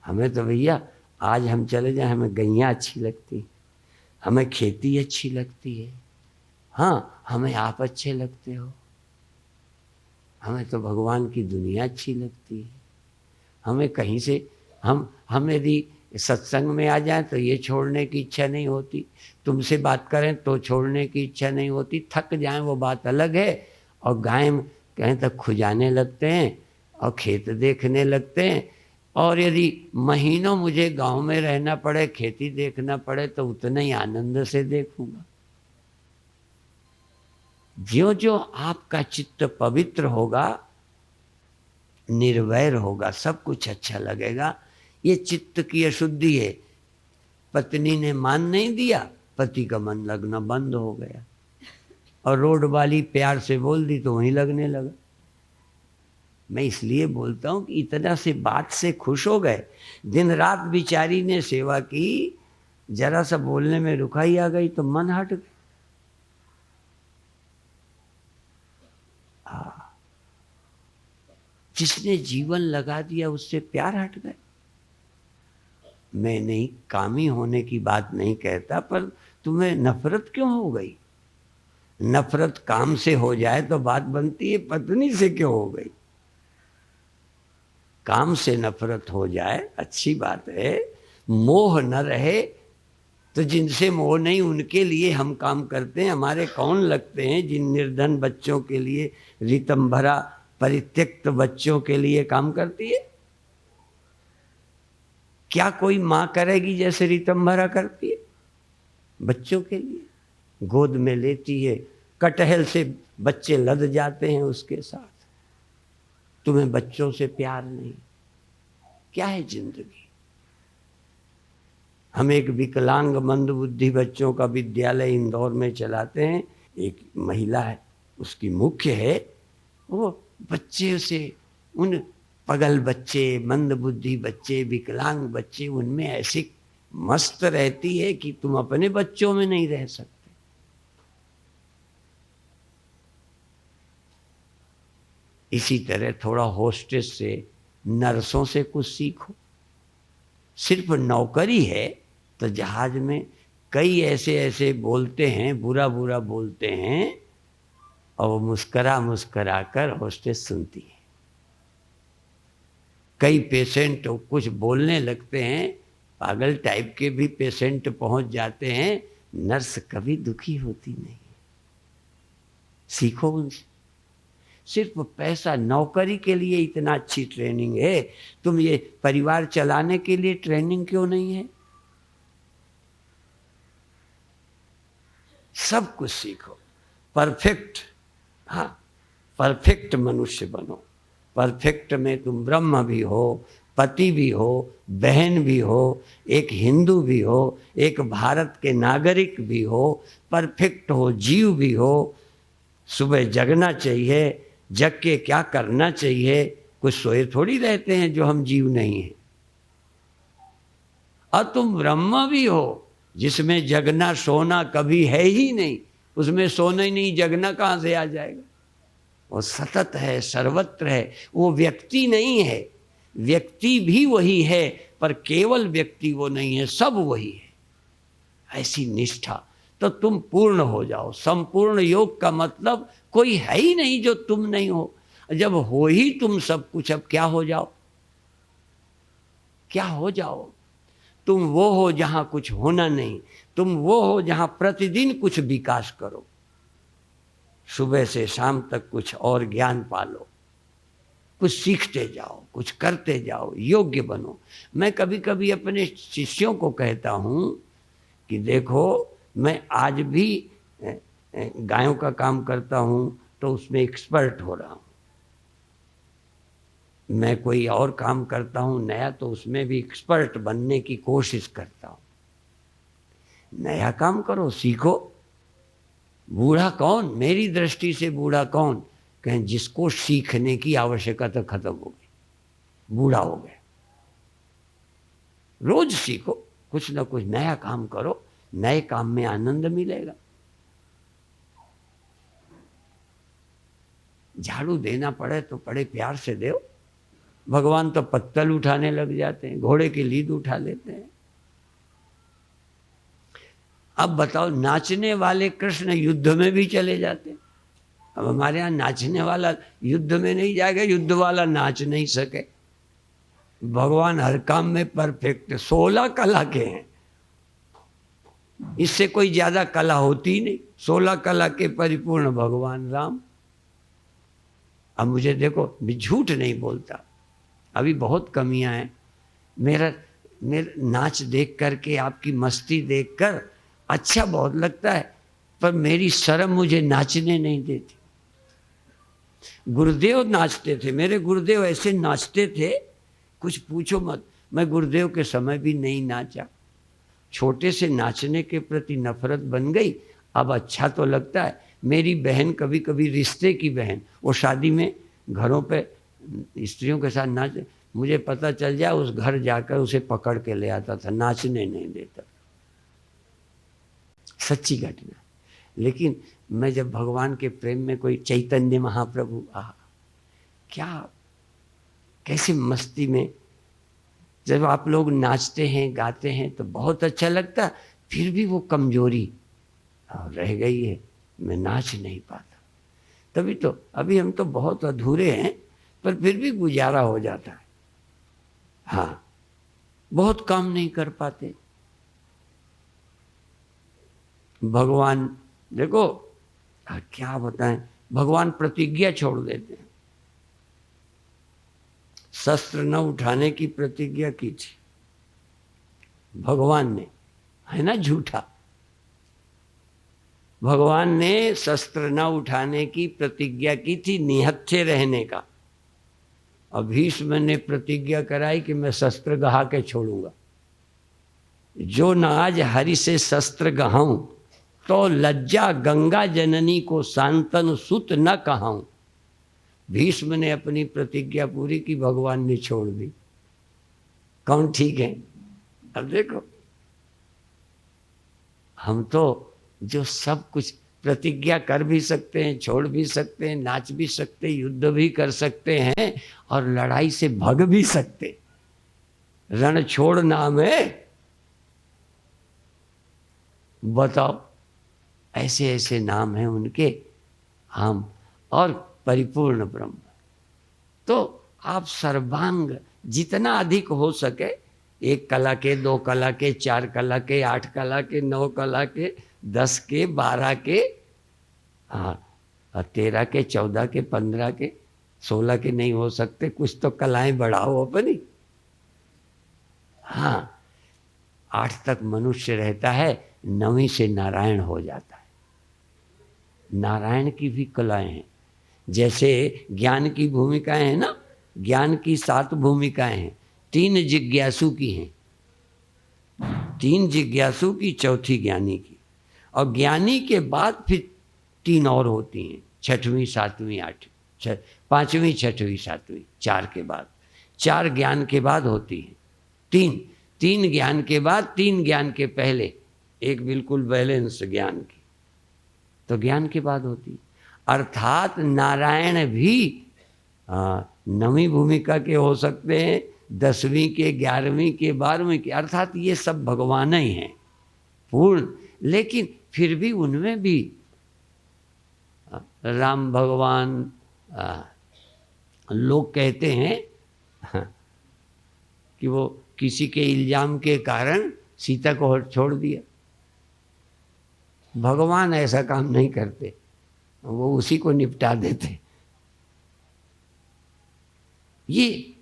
हमें तो भैया आज हम चले जाएं, हमें गैया अच्छी लगती, हमें खेती अच्छी लगती है, हाँ हमें आप अच्छे लगते हो, हमें तो भगवान की दुनिया अच्छी लगती है। हमें कहीं से हम यदि सत्संग में आ जाएं तो ये छोड़ने की इच्छा नहीं होती, तुमसे बात करें तो छोड़ने की इच्छा नहीं होती, थक जाएं वो बात अलग है। और गाय कहीं तक खुजाने लगते हैं और खेत देखने लगते हैं। और यदि महीनों मुझे गांव में रहना पड़े, खेती देखना पड़े, तो उतना ही आनंद से देखूंगा। ज्यों ज्यों आपका चित्त पवित्र होगा, निर्वैर होगा, सब कुछ अच्छा लगेगा। ये चित्त की अशुद्धि है। पत्नी ने मान नहीं दिया, पति का मन लगना बंद हो गया, और रोड वाली प्यार से बोल दी तो वहीं लगने लगा। मैं इसलिए बोलता हूं कि इतना से बात से खुश हो गए, दिन रात बिचारी ने सेवा की, जरा सा बोलने में रुखाई आ गई तो मन हट गया। जिसने जीवन लगा दिया उससे प्यार हट गए। मैं नहीं कामी होने की बात नहीं कहता, पर तुम्हें नफरत क्यों हो गई? नफरत काम से हो जाए तो बात बनती है, पत्नी से क्यों हो गई? काम से नफरत हो जाए अच्छी बात है, मोह न रहे तो जिनसे मोह नहीं उनके लिए हम काम करते हैं। हमारे कौन लगते हैं जिन निर्धन बच्चों के लिए, रितम भरा परित्यक्त बच्चों के लिए काम करती है? क्या कोई माँ करेगी जैसे रितम भरा करती है बच्चों के लिए? गोद में लेती है, कटहल से बच्चे लद जाते हैं उसके साथ। तुम्हें बच्चों से प्यार नहीं, क्या है जिंदगी? हम एक विकलांग मंदबुद्धि बच्चों का विद्यालय इंदौर में चलाते हैं। एक महिला है, उसकी मुख्य है, वो बच्चे से, उन पगल बच्चे, मंदबुद्धि बच्चे, विकलांग बच्चे, उनमें ऐसी मस्त रहती है कि तुम अपने बच्चों में नहीं रह सकते। इसी तरह थोड़ा होस्टेस से, नर्सों से कुछ सीखो। सिर्फ नौकरी है तो जहाज में कई ऐसे ऐसे बोलते हैं, बुरा बुरा बोलते हैं, और वो मुस्करा मुस्करा कर होस्टेस सुनती है। कई पेशेंट कुछ बोलने लगते हैं, पागल टाइप के भी पेशेंट पहुंच जाते हैं, नर्स कभी दुखी होती नहीं। सीखो उनसे। सिर्फ पैसा, नौकरी के लिए इतना अच्छी ट्रेनिंग है, तुम ये परिवार चलाने के लिए ट्रेनिंग क्यों नहीं है? सब कुछ सीखो। परफेक्ट, हाँ परफेक्ट मनुष्य बनो। परफेक्ट में तुम ब्रह्म भी हो, पति भी हो, बहन भी हो, एक हिंदू भी हो, एक भारत के नागरिक भी हो, परफेक्ट हो, जीव भी हो। सुबह जगना चाहिए, जग के क्या करना चाहिए? कुछ सोए थोड़ी रहते हैं जो हम जीव नहीं हैं। और तुम ब्रह्म भी हो जिसमें जगना सोना कभी है ही नहीं, उसमें सोना ही नहीं, जगना कहाँ से आ जाएगा? वो सतत है, सर्वत्र है, वो व्यक्ति नहीं है। व्यक्ति भी वही है, पर केवल व्यक्ति वो नहीं है, सब वही है। ऐसी निष्ठा तो तुम पूर्ण हो जाओ। संपूर्ण योग का मतलब कोई है ही नहीं जो तुम नहीं हो। जब हो ही तुम सब कुछ, अब क्या हो जाओ? क्या हो जाओ? तुम वो हो जहां कुछ होना नहीं, तुम वो हो जहां प्रतिदिन कुछ विकास करो। सुबह से शाम तक कुछ और ज्ञान पालो, कुछ सीखते जाओ, कुछ करते जाओ, योग्य बनो। मैं कभी कभी अपने शिष्यों को कहता हूं कि देखो, मैं आज भी गायों का काम करता हूं तो उसमें एक्सपर्ट हो रहा हूं। मैं कोई और काम करता हूं नया तो उसमें भी एक्सपर्ट बनने की कोशिश करता हूं। नया काम करो, सीखो। बूढ़ा कौन? मेरी दृष्टि से बूढ़ा कौन? कहें जिसको सीखने की आवश्यकता खत्म हो गई, बूढ़ा हो गया। रोज सीखो, कुछ ना कुछ नया काम करो, नए काम में आनंद मिलेगा। झाड़ू देना पड़े तो बड़े प्यार से दो, भगवान तो पत्तल उठाने लग जाते हैं, घोड़े की लीद उठा लेते हैं। अब बताओ, नाचने वाले कृष्ण युद्ध में भी चले जाते हैं। अब हमारे यहाँ नाचने वाला युद्ध में नहीं जाएगा, युद्ध वाला नाच नहीं सके। भगवान हर काम में परफेक्ट, 16 कला के हैं, इससे कोई ज्यादा कला होती ही नहीं। 16 कला के परिपूर्ण भगवान राम। अब मुझे देखो, मैं झूठ नहीं बोलता, अभी बहुत कमियां हैं। मेरा नाच देख करके, आपकी मस्ती देखकर अच्छा बहुत लगता है, पर मेरी शर्म मुझे नाचने नहीं देती। गुरुदेव नाचते थे, मेरे गुरुदेव ऐसे नाचते थे, कुछ पूछो मत। मैं गुरुदेव के समय भी नहीं नाचा। छोटे से नाचने के प्रति नफरत बन गई। अब अच्छा तो लगता है। मेरी बहन, कभी कभी रिश्ते की बहन, वो शादी में घरों पे स्त्रियों के साथ नाच, मुझे पता चल जाए उस घर जाकर उसे पकड़ के ले आता था, नाचने नहीं देता। सच्ची घटना। लेकिन मैं जब भगवान के प्रेम में, कोई चैतन्य महाप्रभु, क्या कैसे मस्ती में जब आप लोग नाचते हैं गाते हैं तो बहुत अच्छा लगता। फिर भी वो कमजोरी रह गई है, मैं नाच नहीं पाता। तभी तो अभी हम तो बहुत अधूरे हैं, पर फिर भी गुजारा हो जाता है। हाँ, बहुत काम नहीं कर पाते। भगवान देखो, क्या बताएं, भगवान प्रतिज्ञा छोड़ देते हैं। शस्त्र न उठाने की प्रतिज्ञा की थी भगवान ने, है ना झूठा। भगवान ने शस्त्र न उठाने की प्रतिज्ञा की थी, निहत्थे रहने का। और भीष्म ने प्रतिज्ञा कराई कि मैं शस्त्र गहा के छोड़ूंगा। जो न आज हरि से शस्त्र गहाऊं, तो लज्जा गंगा जननी को सांतन सुत न कहाऊं। भीष्म ने अपनी प्रतिज्ञा पूरी की, भगवान ने छोड़ दी। कौन ठीक है? अब देखो, हम तो जो सब कुछ प्रतिज्ञा कर भी सकते हैं, छोड़ भी सकते हैं, नाच भी सकते हैं, युद्ध भी कर सकते हैं, और लड़ाई से भग भी सकते। रण छोड़ नाम है। बताओ, ऐसे ऐसे नाम हैं उनके, हम और परिपूर्ण ब्रह्म। तो आप सर्वांग जितना अधिक हो सके, 1 कला के, 2 कला के, 4 कला के, 8 कला के, 9 कला के, 10 के, 12 के, 13 के, 14 के, 15 के, 16 के नहीं हो सकते। कुछ तो कलाएं बढ़ाओ अपनी। हाँ, 8 तक मनुष्य रहता है, 9वीं से नारायण हो जाता है। नारायण की भी कलाएं हैं। जैसे ज्ञान की भूमिकाएं हैं ना, ज्ञान की 7 भूमिकाएं हैं। 3 जिज्ञासु की हैं, 3 जिज्ञासु की, 4थी ज्ञानी की। और ज्ञानी के बाद फिर 3 और होती हैं, 6वीं, 7वीं, 8वीं, 5वीं, 6वीं, 7वीं, 4 के बाद। 4 ज्ञान के बाद होती हैं। 3 ज्ञान के बाद, 3 ज्ञान के पहले, एक बिल्कुल बैलेंस ज्ञान की, तो ज्ञान के बाद होती। अर्थात नारायण भी 9वीं भूमिका के हो सकते हैं, 10वीं के, 11वीं के, 12वीं के, अर्थात ये सब भगवान ही हैं पूर्ण। लेकिन फिर भी उनमें भी राम भगवान, लोग कहते हैं कि वो किसी के इल्जाम के कारण सीता को छोड़ दिया। भगवान ऐसा काम नहीं करते, वो उसी को निपटा देते। ये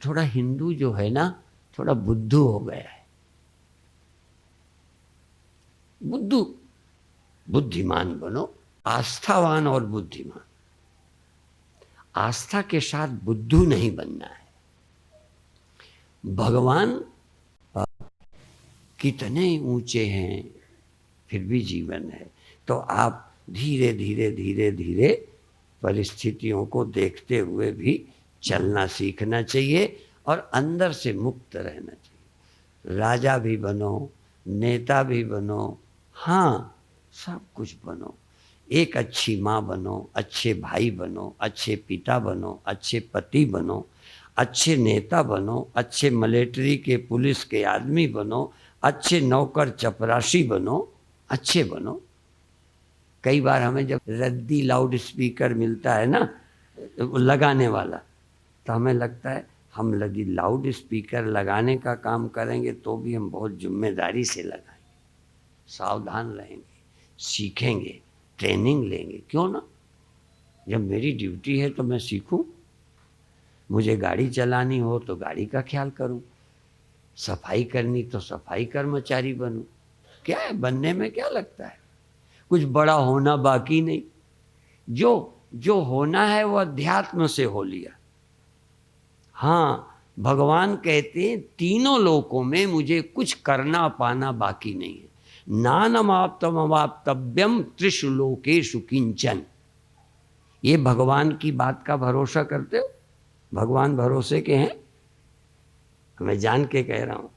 थोड़ा हिंदू जो है ना, थोड़ा बुद्धू हो गया है। बुद्धिमान बनो, आस्थावान और बुद्धिमान। आस्था के साथ बुद्धू नहीं बनना है। भगवान कितने ऊंचे हैं, फिर भी जीवन है। तो आप धीरे धीरे धीरे धीरे परिस्थितियों को देखते हुए भी चलना सीखना चाहिए और अंदर से मुक्त रहना चाहिए। राजा भी बनो, नेता भी बनो, हाँ सब कुछ बनो। एक अच्छी माँ बनो, अच्छे भाई बनो, अच्छे पिता बनो, अच्छे पति बनो, अच्छे नेता बनो, अच्छे मिलिट्री के पुलिस के आदमी बनो, अच्छे नौकर चपरासी बनो, अच्छे बनो। कई बार हमें जब रद्दी लाउड स्पीकर मिलता है ना, लगाने वाला, तो हमें लगता है हम लगी लाउड स्पीकर लगाने का काम करेंगे तो भी हम बहुत जिम्मेदारी से लगाएंगे, सावधान रहेंगे, सीखेंगे, ट्रेनिंग लेंगे। क्यों ना, जब मेरी ड्यूटी है तो मैं सीखूं। मुझे गाड़ी चलानी हो तो गाड़ी का ख्याल करूं, सफाई करनी तो सफाई कर्मचारी बनूं। क्या है, बनने में क्या लगता है, कुछ बड़ा होना बाकी नहीं। जो जो होना है वो अध्यात्म से हो लिया। हाँ, भगवान कहते हैं तीनों लोकों में मुझे कुछ करना पाना बाकी नहीं है। नानमाप्तम अवाप्तव्यम त्रिषु लोकेषु किंचन। ये भगवान की बात का भरोसा करते हो? भगवान भरोसे के हैं, मैं जान के कह रहा हूं।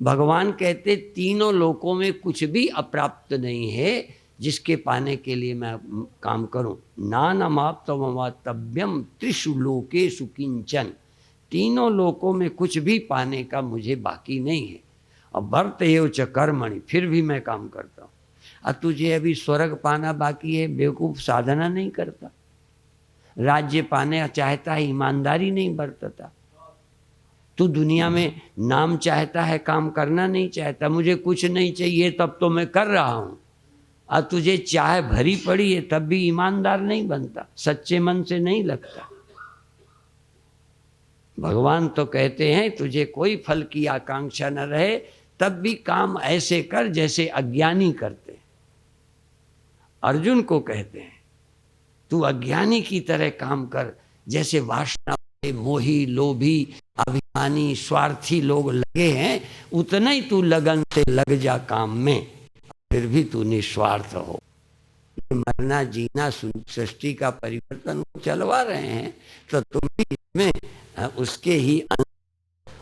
भगवान कहते तीनों लोकों में कुछ भी अप्राप्त नहीं है जिसके पाने के लिए मैं काम करूं। नानमाप्तम अवाप्तव्यम त्रिषु लोकेषु किंचन। तीनों लोकों में कुछ भी पाने का मुझे बाकी नहीं है। अब वर्त एव च कर्मणि, फिर भी मैं काम करता हूँ। अब तुझे अभी स्वर्ग पाना बाकी है, बेवकूफ, साधना नहीं करता, राज्य पाने चाहता है, ईमानदारी नहीं बरतता। तू दुनिया में नाम चाहता है, काम करना नहीं चाहता। मुझे कुछ नहीं चाहिए तब तो मैं कर रहा हूँ। और तुझे चाह भरी पड़ी है तब भी ईमानदार नहीं बनता, सच्चे मन से नहीं लगता। भगवान तो कहते हैं तुझे कोई फल की आकांक्षा न रहे तब भी काम ऐसे कर जैसे अज्ञानी करते हैं। अर्जुन को कहते हैं तू अज्ञानी की तरह काम कर, जैसे वासना मोही, लोभी, अभिमानी, स्वार्थी लोग लगे हैं उतना ही तू लगन से लग जा काम में, फिर भी तू निस्वार्थ हो। मरना जीना सृष्टि का परिवर्तन चलवा रहे हैं तो तुम भी इसमें उसके ही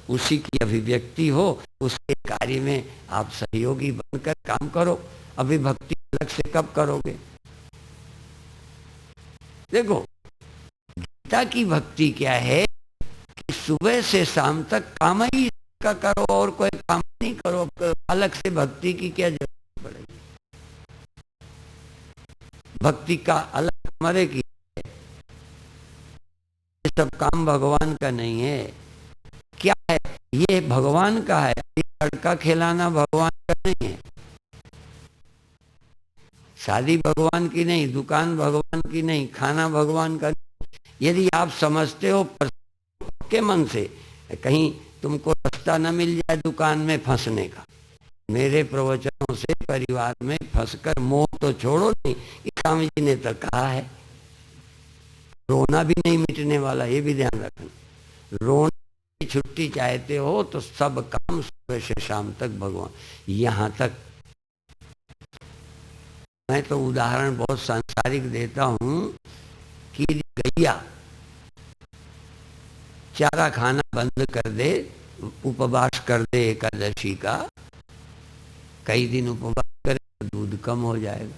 उसी की अभिव्यक्ति हो, उसके कार्य में आप सहयोगी बनकर काम करो। अभी भक्ति अलग से कब करोगे? देखो, गीता की भक्ति क्या है कि सुबह से शाम तक काम ही का करो और कोई काम नहीं करो। अलग से भक्ति की क्या जरूरत पड़ेगी? भक्ति का अलग हमारे की है। ये सब काम भगवान का नहीं है। क्या है, ये भगवान का है। लड़का खिलाना भगवान का नहीं है, शादी भगवान की नहीं, दुकान भगवान की नहीं, खाना भगवान का नहीं। यदि आप समझते हो के मन से, कहीं तुमको रास्ता न मिल जाए दुकान में फंसने का, मेरे प्रवचनों से परिवार में फंसकर मोह तो छोड़ो नहीं। स्वामी जी ने तो कहा है रोना भी नहीं मिटने वाला, ये भी ध्यान रखना। रोना की छुट्टी चाहते हो तो सब काम सुबह से शाम तक भगवान। यहाँ तक मैं तो उदाहरण बहुत सांसारिक देता हूँ कि गैया चारा खाना बंद कर दे, उपवास कर दे एकादशी का, कई दिन उपवास करे तो दूध कम हो जाएगा।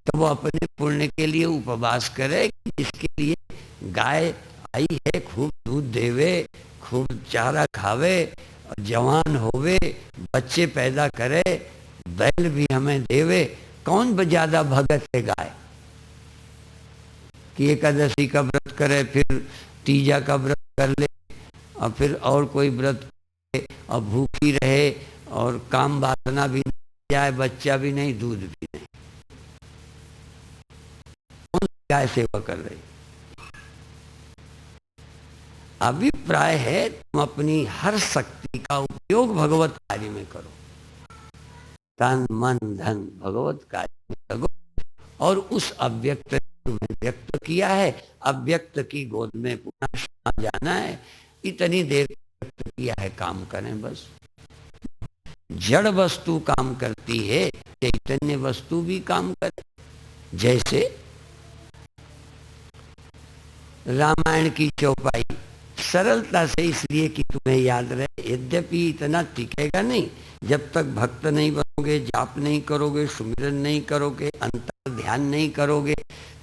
तो वो अपने पुण्य के लिए उपवास करे, जिसके लिए गाय आई है खूब दूध देवे, खूब चारा खावे, जवान होवे, बच्चे पैदा करे, बैल भी हमें देवे। कौन ज्यादा भगत है गाय कि एकादशी का व्रत करे, फिर तीजा का व्रत कर ले, और फिर और कोई व्रत करे और भूखी रहे और काम वासना भी नहीं जाए, बच्चा भी नहीं, दूध भी नहीं। कौन गाय सेवा कर रही? अभिप्राय है तुम अपनी हर शक्ति का उपयोग भगवत कार्य में करो, तन मन धन भगवत कार्य में लगो। और उस अव्यक्त तुम्हें व्यक्त किया है, अव्यक्त की गोद में पुनः समा जाना है। इतनी देर व्यक्त किया है, काम करें बस। जड़ वस्तु काम करती है, चैतन्य वस्तु भी काम करे। जैसे रामायण की चौपाई सरलता से इसलिए कि तुम्हें याद रहे, यद्यपि इतना टिकेगा नहीं जब तक भक्त नहीं बन करोगे, जाप नहीं करोगे, सुमिरन नहीं करोगे, अंतर ध्यान नहीं करोगे,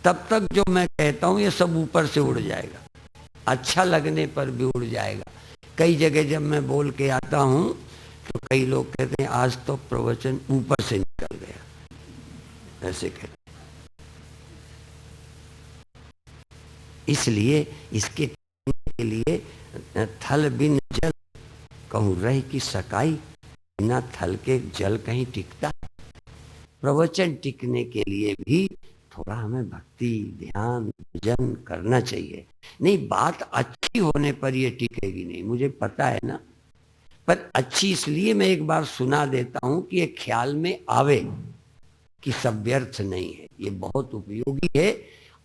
तब तक जो मैं कहता हूँ ये सब ऊपर से उड़ जाएगा, अच्छा लगने पर भी उड़ जाएगा। कई जगह जब मैं बोल के आता हूँ तो कई लोग कहते हैं आज तो प्रवचन ऊपर से निकल गया, ऐसे कहते। इसलिए इसके के लिए थल बिन जल कहूँ रह की सकाई, बिना थल के जल कहीं टिकता। प्रवचन टिकने के लिए भी थोड़ा हमें भक्ति, ध्यान, भजन करना चाहिए। नहीं, बात अच्छी होने पर ये टिकेगी नहीं, मुझे पता है ना, पर अच्छी इसलिए मैं एक बार सुना देता हूं कि ये ख्याल में आवे कि सब व्यर्थ नहीं है, ये बहुत उपयोगी है।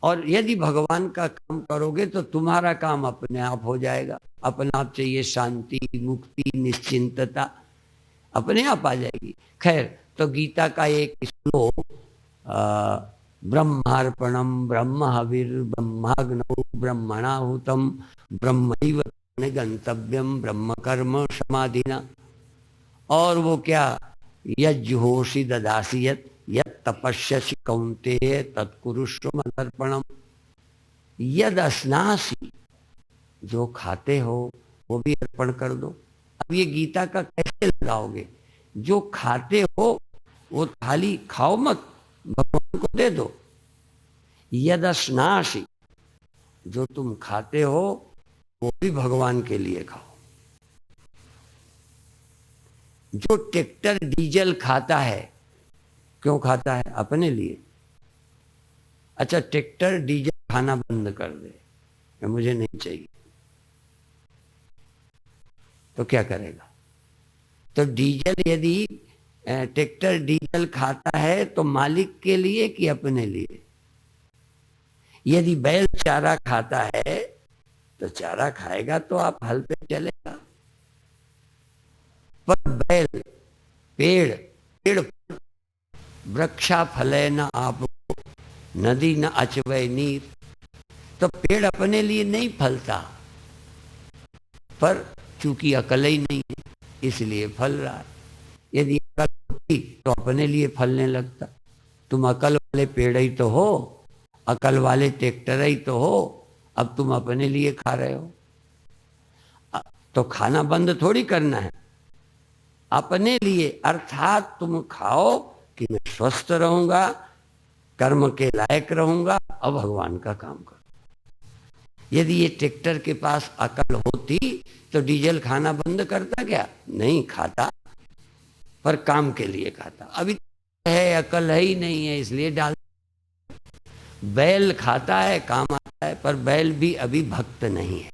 और यदि भगवान का काम करोगे तो तुम्हारा काम अपने आप हो जाएगा। अपने आप चाहिए शांति, मुक्ति, निश्चिंतता, अपने आप आ जाएगी। खैर, तो गीता का एक श्लोक ब्रह्मार्पणम ब्रह्म हविर ब्रह्माग्नौ ब्रह्मणाहुतम ब्रह्मैव गंतव्यम ब्रह्म कर्म समाधिना, और वो क्या, यज्जुहोषि ददासि यत् तपस्यसि कौन्तेय तत्कुरुष्व मदर्पणम। यद अस्नासि, जो खाते हो वो भी अर्पण कर दो। अब ये गीता का कैसे लगाओगे? जो खाते हो वो थाली खाओ मत, भगवान को दे दो। यद अस्नासि, जो तुम खाते हो वो भी भगवान के लिए खाओ। जो ट्रैक्टर डीजल खाता है, क्यों खाता है? अपने लिए। अच्छा, ट्रैक्टर डीजल खाना बंद कर दे कि मुझे नहीं चाहिए, तो क्या करेगा? तो डीजल, यदि ट्रैक्टर डीजल खाता है तो मालिक के लिए कि अपने लिए? यदि बैल चारा खाता है तो चारा खाएगा तो आप हल पे चलेगा, पर बैल पेड़ पेड़ वृक्षा फले न आप नदी न अचवय नीर, तो पेड़ अपने लिए नहीं फलता, पर चूंकि अकल ही नहीं है इसलिए फल रहा है। यदि अकल होती तो अपने लिए फलने लगता। तुम अकल वाले पेड़ ही तो हो, अकल वाले ट्रैक्टर ही तो हो, अब तुम अपने लिए खा रहे हो। तो खाना बंद थोड़ी करना है, अपने लिए, अर्थात तुम खाओ कि मैं स्वस्थ रहूंगा, कर्म के लायक रहूंगा और भगवान का काम करूं। यदि ये ट्रैक्टर के पास अकल होती तो डीजल खाना बंद करता क्या? नहीं खाता, पर काम के लिए खाता। अभी है, अकल है ही नहीं है इसलिए डाल। बैल खाता है, काम आता है, पर बैल भी अभी भक्त नहीं है।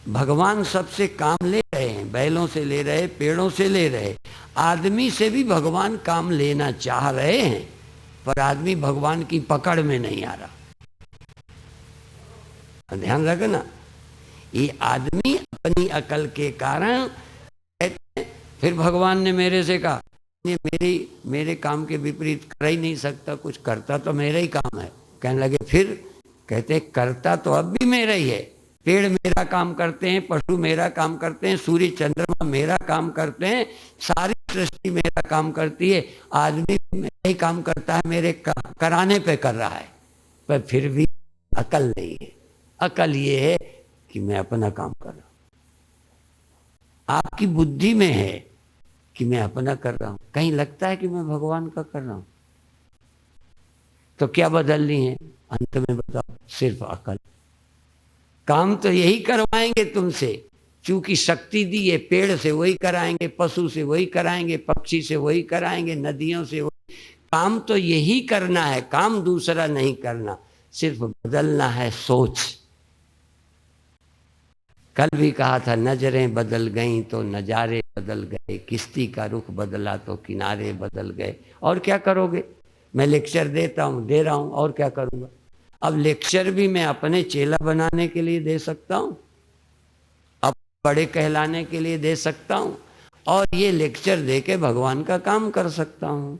भगवान सबसे काम ले रहे हैं, बैलों से ले रहे, पेड़ों से ले रहे, आदमी से भी भगवान काम लेना चाह रहे हैं, पर आदमी भगवान की पकड़ में नहीं आ रहा। ध्यान रखना, ये आदमी अपनी अकल के कारण कहते हैं, फिर भगवान ने मेरे से कहा मेरे काम के विपरीत कर ही नहीं सकता, कुछ करता तो मेरा ही काम है। कहने लगे फिर? कहते करता तो अब भी मेरा ही है, पेड़ मेरा काम करते हैं, पशु मेरा काम करते हैं, सूर्य चंद्रमा मेरा काम करते हैं, सारी सृष्टि मेरा काम करती है, आदमी मेरा ही काम करता है, मेरे कराने पे कर रहा है, पर फिर भी अकल नहीं है। अकल ये है कि मैं अपना काम कर रहा हूं। आपकी बुद्धि में है कि मैं अपना कर रहा हूं, कहीं लगता है कि मैं भगवान का कर रहा हूं। तो क्या बदलनी है अंत में बताओ? सिर्फ अकल। काम तो यही करवाएंगे तुमसे, चूंकि शक्ति दी है, पेड़ से वही कराएंगे, पशु से वही कराएंगे, पक्षी से वही कराएंगे, नदियों से वही। काम तो यही करना है, काम दूसरा नहीं करना, सिर्फ बदलना है सोच। कल भी कहा था, नजरें बदल गईं तो नजारे बदल गए, किश्ती का रुख बदला तो किनारे बदल गए। और क्या करोगे? मैं लेक्चर देता हूँ, दे रहा हूँ, और क्या करूँगा? अब लेक्चर भी मैं अपने चेला बनाने के लिए दे सकता हूँ, अब बड़े कहलाने के लिए दे सकता हूँ, और ये लेक्चर दे के भगवान का काम कर सकता हूँ।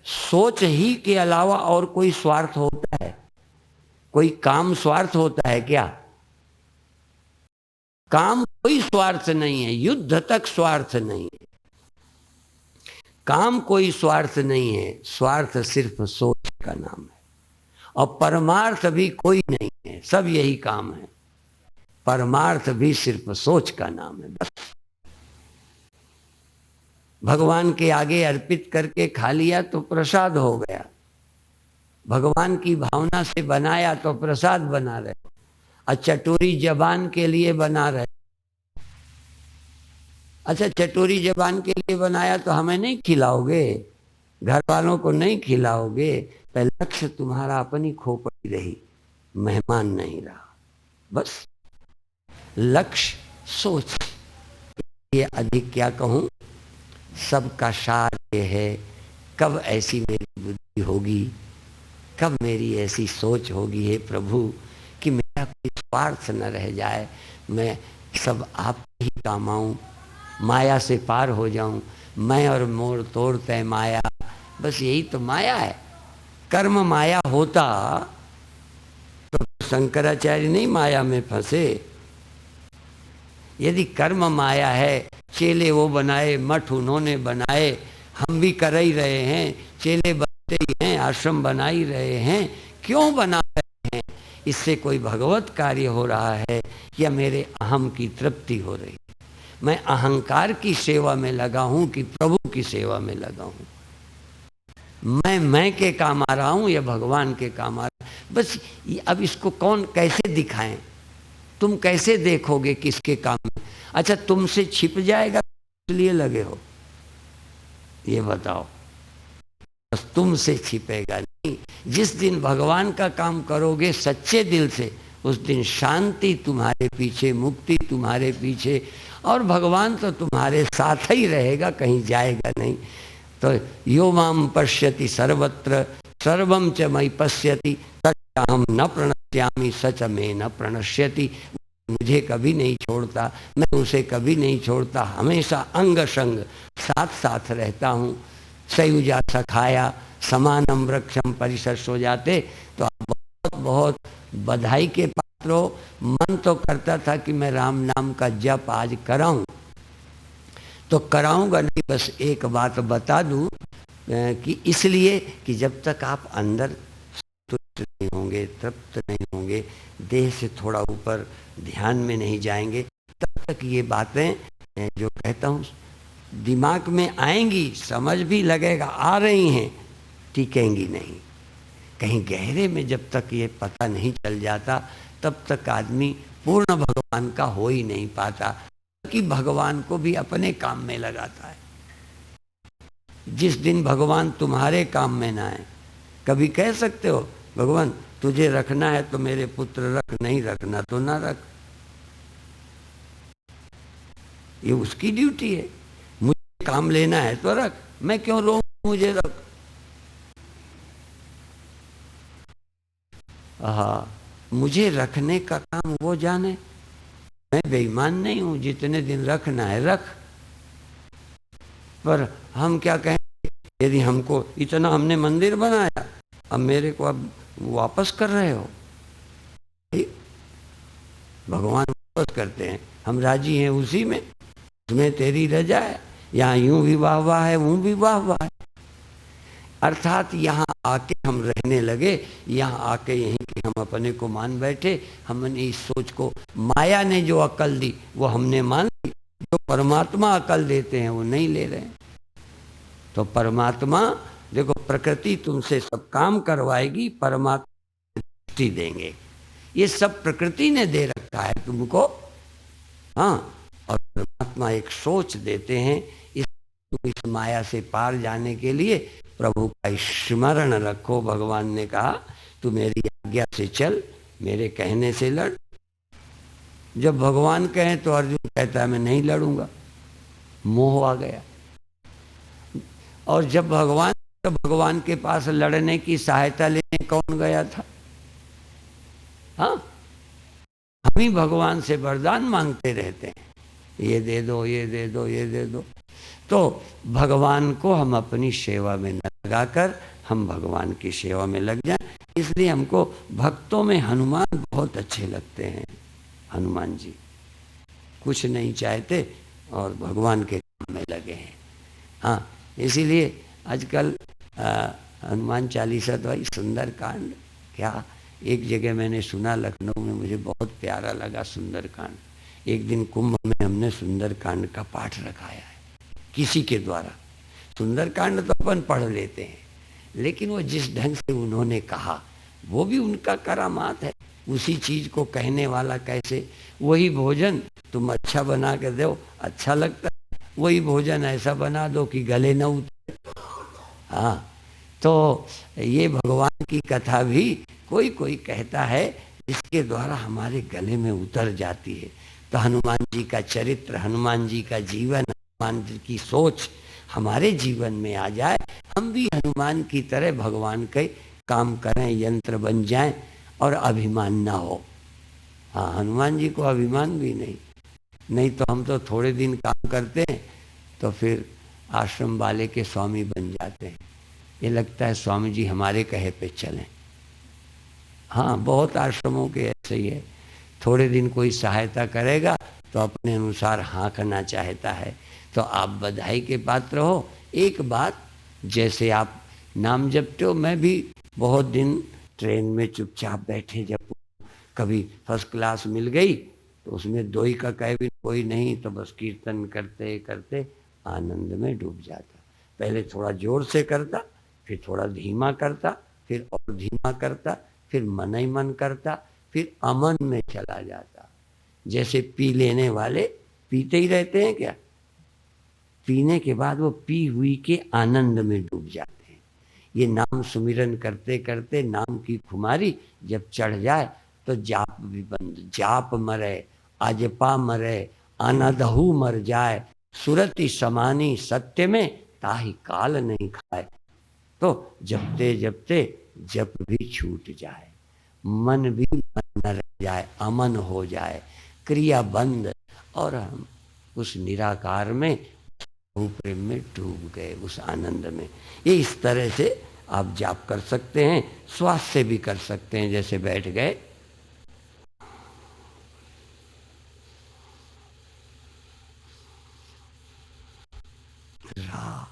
सोच ही के अलावा और कोई स्वार्थ होता है? कोई काम स्वार्थ होता है क्या? काम कोई स्वार्थ नहीं है, युद्ध तक स्वार्थ नहीं है। काम कोई स्वार्थ नहीं है, स्वार्थ सिर्फ सोच का नाम है। और परमार्थ भी कोई नहीं है, सब यही काम है। परमार्थ भी सिर्फ सोच का नाम है बस। भगवान के आगे अर्पित करके खा लिया तो प्रसाद हो गया, भगवान की भावना से बनाया तो प्रसाद बना रहे। और चटोरी जबान के लिए बना रहे। अच्छा, चटोरी जबान के लिए बनाया तो हमें नहीं खिलाओगे, घर वालों को नहीं खिलाओगे। पहले लक्ष्य तुम्हारा अपनी खोपड़ी रही, मेहमान नहीं रहा। बस लक्ष्य सोच। ये अधिक क्या कहूं, सबका सार ये है, कब ऐसी मेरी बुद्धि होगी, कब मेरी ऐसी सोच होगी हे प्रभु कि मेरा कोई स्वार्थ न रह जाए, मैं सब आप ही काम आऊं, माया से पार हो जाऊं। मैं और मोर तोड़ तय माया, बस यही तो माया है। कर्म माया होता तो शंकराचार्य नहीं माया में फंसे। यदि कर्म माया है, चेले वो बनाए, मठ उन्होंने बनाए, हम भी कर ही रहे हैं, चेले बनते ही हैं, आश्रम बना ही रहे हैं, क्यों बना रहे हैं? इससे कोई भगवत कार्य हो रहा है या मेरे अहम की तृप्ति हो रही है? मैं अहंकार की सेवा में लगा हूं कि प्रभु की सेवा में लगा हूं? मैं के काम आ रहा हूं या भगवान के काम आ रहा हूं? बस अब इसको कौन कैसे दिखाएं? तुम कैसे देखोगे किसके काम में? अच्छा, तुमसे छिप जाएगा इसलिए लगे हो, ये बताओ। बस तुमसे छिपेगा नहीं। जिस दिन भगवान का काम करोगे सच्चे दिल से, उस दिन शांति तुम्हारे पीछे, मुक्ति तुम्हारे पीछे, और भगवान तो तुम्हारे साथ ही रहेगा, कहीं जाएगा नहीं। तो यो माम पश्यति सर्वत्र सर्वम च मयि पश्यति तच्चाहं न प्रणश्यामि सच में न प्रणश्यति। मुझे कभी नहीं छोड़ता, मैं उसे कभी नहीं छोड़ता, हमेशा अंग संग साथ साथ रहता हूँ। सयुजा सखाया समानम वृक्षम परिसर हो जाते। तो आप बहुत बहुत बधाई के पात्र हो। मन तो करता था कि मैं राम नाम का जप आज कराऊं, तो कराऊंगा नहीं। बस एक बात बता दूं कि इसलिए कि जब तक आप अंदर तुष्ट नहीं होंगे, तृप्त नहीं होंगे, देह से थोड़ा ऊपर ध्यान में नहीं जाएंगे, तब तक ये बातें जो कहता हूँ दिमाग में आएंगी, समझ भी लगेगा आ रही हैं, टिकेंगी नहीं। कहीं गहरे में जब तक ये पता नहीं चल जाता, तब तक आदमी पूर्ण भगवान का हो ही नहीं पाता, कि भगवान को भी अपने काम में लगाता है। जिस दिन भगवान तुम्हारे काम में ना आए, कभी कह सकते हो भगवान तुझे रखना है तो मेरे पुत्र रख, नहीं रखना तो ना रख। ये उसकी ड्यूटी है। मुझे काम लेना है तो रख, मैं क्यों रोऊं मुझे रख। मुझे रखने का काम वो जाने, मैं बेईमान नहीं हूं। जितने दिन रखना है रख। पर हम क्या कहें, यदि हमको इतना हमने मंदिर बनाया, अब मेरे को अब वापस कर रहे हो। भगवान वापस करते हैं, हम राजी हैं उसी में, उसमें तेरी रजा है। यहाँ यूं भी वाह वाह है, यूं भी वाह वाह है। अर्थात यहाँ आके हम रहने लगे, यहाँ आके यहीं कि हम अपने को मान बैठे। हमने इस सोच को, माया ने जो अकल दी वो हमने मान ली, जो परमात्मा अकल देते हैं वो नहीं ले रहे हैं। तो परमात्मा देखो, प्रकृति तुमसे सब काम करवाएगी, परमात्मा दृष्टि देंगे। ये सब प्रकृति ने दे रखा है तुमको, हाँ। और परमात्मा एक सोच देते हैं। तुम इस माया से पार जाने के लिए प्रभु का स्मरण रखो। भगवान ने कहा तू मेरी आज्ञा से चल, मेरे कहने से लड़। जब भगवान कहें तो अर्जुन कहता है मैं नहीं लड़ूंगा, मोह आ गया। और जब भगवान, तो भगवान के पास लड़ने की सहायता लेने कौन गया था? हाँ, हम ही भगवान से वरदान मांगते रहते हैं, ये दे दो, ये दे दो, ये दे दो। तो भगवान को हम अपनी सेवा में न लगाकर हम भगवान की सेवा में लग जाएं। इसलिए हमको भक्तों में हनुमान बहुत अच्छे लगते हैं। हनुमान जी कुछ नहीं चाहते और भगवान के काम में लगे हैं। हाँ, इसीलिए आजकल हनुमान चालीसा तो भाई सुंदर कांड, क्या एक जगह मैंने सुना लखनऊ में, मुझे बहुत प्यारा लगा सुंदर कांड। एक दिन कुंभ में हमने सुंदर कांड का पाठ रखाया है किसी के द्वारा। सुंदर कांड तो अपन पढ़ लेते हैं, लेकिन वो जिस ढंग से उन्होंने कहा वो भी उनका करामात है। उसी चीज को कहने वाला कैसे, वही भोजन तुम अच्छा बना के दो अच्छा लगता है, वही भोजन ऐसा बना दो कि गले न उतरे। हाँ, तो ये भगवान की कथा भी कोई कोई कहता है जिसके द्वारा हमारे गले में उतर जाती है। तो हनुमान जी का चरित्र, हनुमान जी का जीवन, हनुमान जी की सोच हमारे जीवन में आ जाए, हम भी हनुमान की तरह भगवान के काम करें, यंत्र बन जाएं और अभिमान ना हो। हाँ, हनुमान जी को अभिमान भी नहीं तो हम तो थोड़े दिन काम करते हैं तो फिर आश्रम वाले के स्वामी बन जाते हैं। ये लगता है स्वामी जी हमारे कहे पे चलें। हाँ, बहुत आश्रमों के ऐसे ही है, थोड़े दिन कोई सहायता करेगा तो अपने अनुसार हाँकना चाहता है। तो आप बधाई के पात्र हो। एक बात, जैसे आप नाम जपते हो, मैं भी बहुत दिन ट्रेन में चुपचाप बैठे जब कभी फर्स्ट क्लास मिल गई तो उसमें दोई का कैबिन कोई नहीं, तो बस कीर्तन करते करते आनंद में डूब जाता। पहले थोड़ा जोर से करता, फिर थोड़ा धीमा करता, फिर और धीमा करता, फिर मन ही मन करता, फिर अमन में चला जाता। जैसे पी लेने वाले पीते ही रहते हैं क्या, पीने के बाद वो पी हुई के आनंद में डूब जाते हैं। ये नाम सुमिरन करते करते नाम की खुमारी जब चढ़ जाए तो जाप भी बंद। जाप मरे अजपा मरे अनदहु मर जाए, सुरति समानी सत्य में ताहि काल नहीं खाए। तो जपते जपते जप भी छूट जाए, मन भी मन न रह जाए, अमन हो जाए, क्रिया बंद, और हम उस निराकार में प्रेम में डूब गए, उस आनंद में। ये इस तरह से आप जाप कर सकते हैं, श्वास से भी कर सकते हैं। जैसे बैठ गए, राम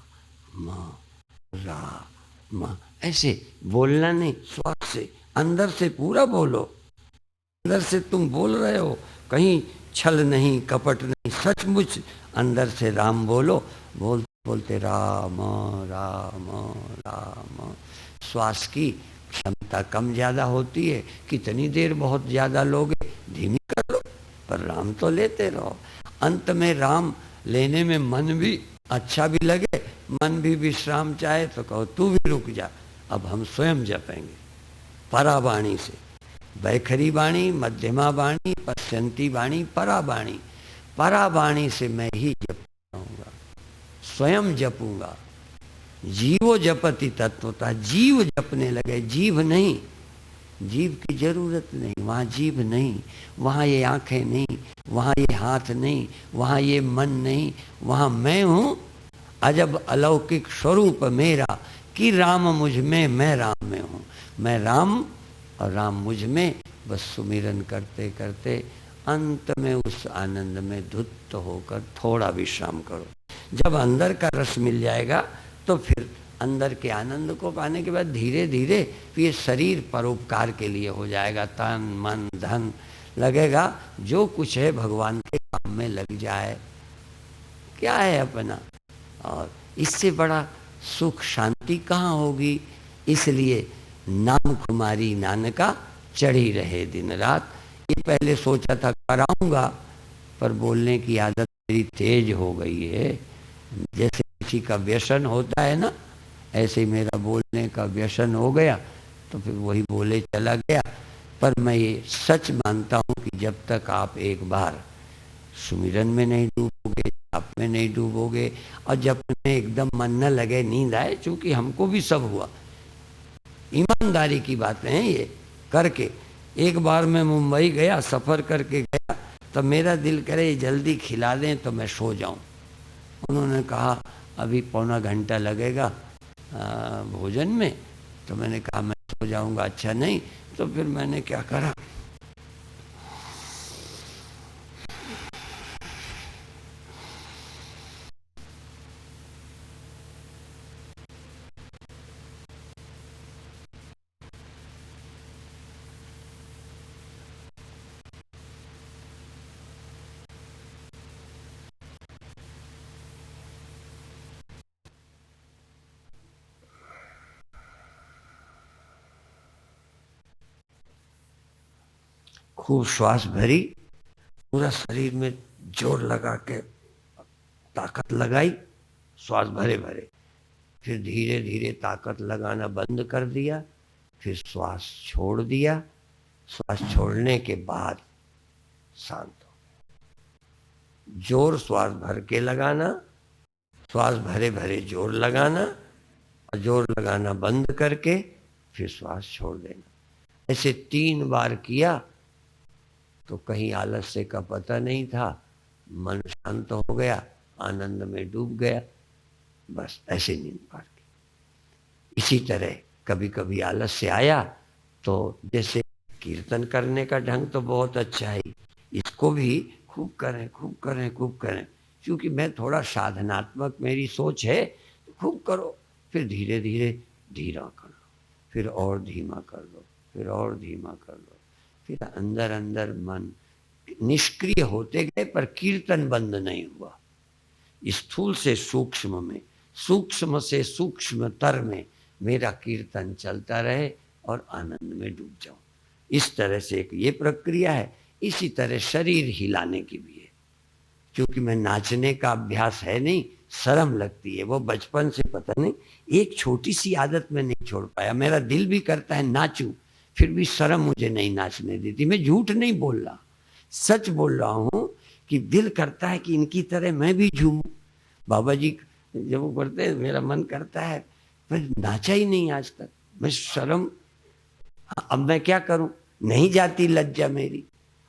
राम, ऐसे बोलना नहीं, श्वास से अंदर से पूरा बोलो। अंदर से तुम बोल रहे हो, कहीं छल नहीं कपट नहीं, सचमुच अंदर से राम बोलो। बोलते बोलते राम राम राम। श्वास की क्षमता कम ज्यादा होती है, कितनी देर बहुत ज्यादा लोगे, धीमी कर लो, पर राम तो लेते रहो। अंत में राम लेने में मन भी अच्छा भी लगे, मन भी विश्राम चाहे तो कहो तू भी रुक जा, अब हम स्वयं जपेंगे परावाणी से। बैखरी वाणी, मध्यमा वाणी, पश्यंती वाणी, परावाणी। परावाणी से मैं ही जपूंगा, स्वयं जपूंगा। जीवो जपति तत्वता, जीव जपने लगे, जीव नहीं, जीव की जरूरत नहीं, वहाँ जीव नहीं, वहाँ ये आंखें नहीं, वहाँ ये हाथ नहीं, वहाँ ये मन नहीं, वहाँ मैं हूँ अजब अलौकिक स्वरूप मेरा, कि राम मुझ में मैं राम में हूँ। मैं राम और राम मुझ में, बस सुमिरन करते करते अंत में उस आनंद में धुत होकर थोड़ा विश्राम करो। जब अंदर का रस मिल जाएगा तो फिर अंदर के आनंद को पाने के बाद धीरे धीरे ये शरीर परोपकार के लिए हो जाएगा। तन मन धन लगेगा, जो कुछ है भगवान के काम में लग जाए, क्या है अपना। और इससे बड़ा सुख शांति कहाँ होगी। इसलिए नाम कुमारी नानका चढ़ी रहे दिन रात। ये पहले सोचा था कराऊंगा, पर बोलने की आदत मेरी तेज हो गई है। जैसे किसी का व्यसन होता है ना, ऐसे ही मेरा बोलने का व्यसन हो गया, तो फिर वही बोले चला गया। पर मैं ये सच मानता हूँ कि जब तक आप एक बार सुमिरन में नहीं डूबोगे, आप में नहीं डूबोगे, और जब में एकदम मन न लगे, नींद आए, चूंकि हमको भी सब हुआ, ईमानदारी की बातें हैं ये करके। एक बार मैं मुंबई गया, सफ़र करके गया, तो मेरा दिल करे जल्दी खिला दें तो मैं सो जाऊं। उन्होंने कहा अभी पौना घंटा लगेगा भोजन में, तो मैंने कहा मैं सो जाऊंगा। अच्छा नहीं, तो फिर मैंने क्या करा, खूब श्वास भरी, पूरा शरीर में जोर लगा के ताकत लगाई, श्वास भरे भरे, फिर धीरे धीरे ताकत लगाना बंद कर दिया, फिर श्वास छोड़ दिया। श्वास छोड़ने के बाद शांत हो गया। जोर श्वास भर के लगाना, श्वास भरे भरे जोर लगाना, और जोर लगाना बंद करके फिर श्वास छोड़ देना। ऐसे 3 बार किया तो कहीं आलस्य का पता नहीं था, मन शांत हो गया, आनंद में डूब गया, बस ऐसे नींद पार की। इसी तरह कभी कभी आलस्य आया तो जैसे कीर्तन करने का ढंग तो बहुत अच्छा है, इसको भी खूब करें खूब करें खूब करें। क्योंकि मैं थोड़ा साधनात्मक मेरी सोच है, तो खूब करो, फिर धीरे धीरे धीरा कर लो, फिर और धीमा कर लो, फिर और धीमा कर लो, फिर अंदर अंदर मन निष्क्रिय होते गए, पर कीर्तन बंद नहीं हुआ। स्थूल से सूक्ष्म में, सूक्ष्म से सूक्ष्मतर में मेरा कीर्तन चलता रहे और आनंद में डूब जाऊं। इस तरह से एक ये प्रक्रिया है। इसी तरह शरीर हिलाने की भी है। क्योंकि मैं नाचने का अभ्यास है नहीं, शर्म लगती है, वो बचपन से पता नहीं, एक छोटी सी आदत में नहीं छोड़ पाया। मेरा दिल भी करता है नाचूं, फिर भी शर्म मुझे नहीं नाचने देती। मैं झूठ नहीं बोल रहा, सच बोल रहा हूं कि दिल करता है कि इनकी तरह मैं भी झूमूं। बाबा जी जब वो करते हैं, मेरा मन करता है, पर नाचा ही नहीं आज तक। मैं शर्म, अब मैं क्या करूं, नहीं जाती लज्जा मेरी।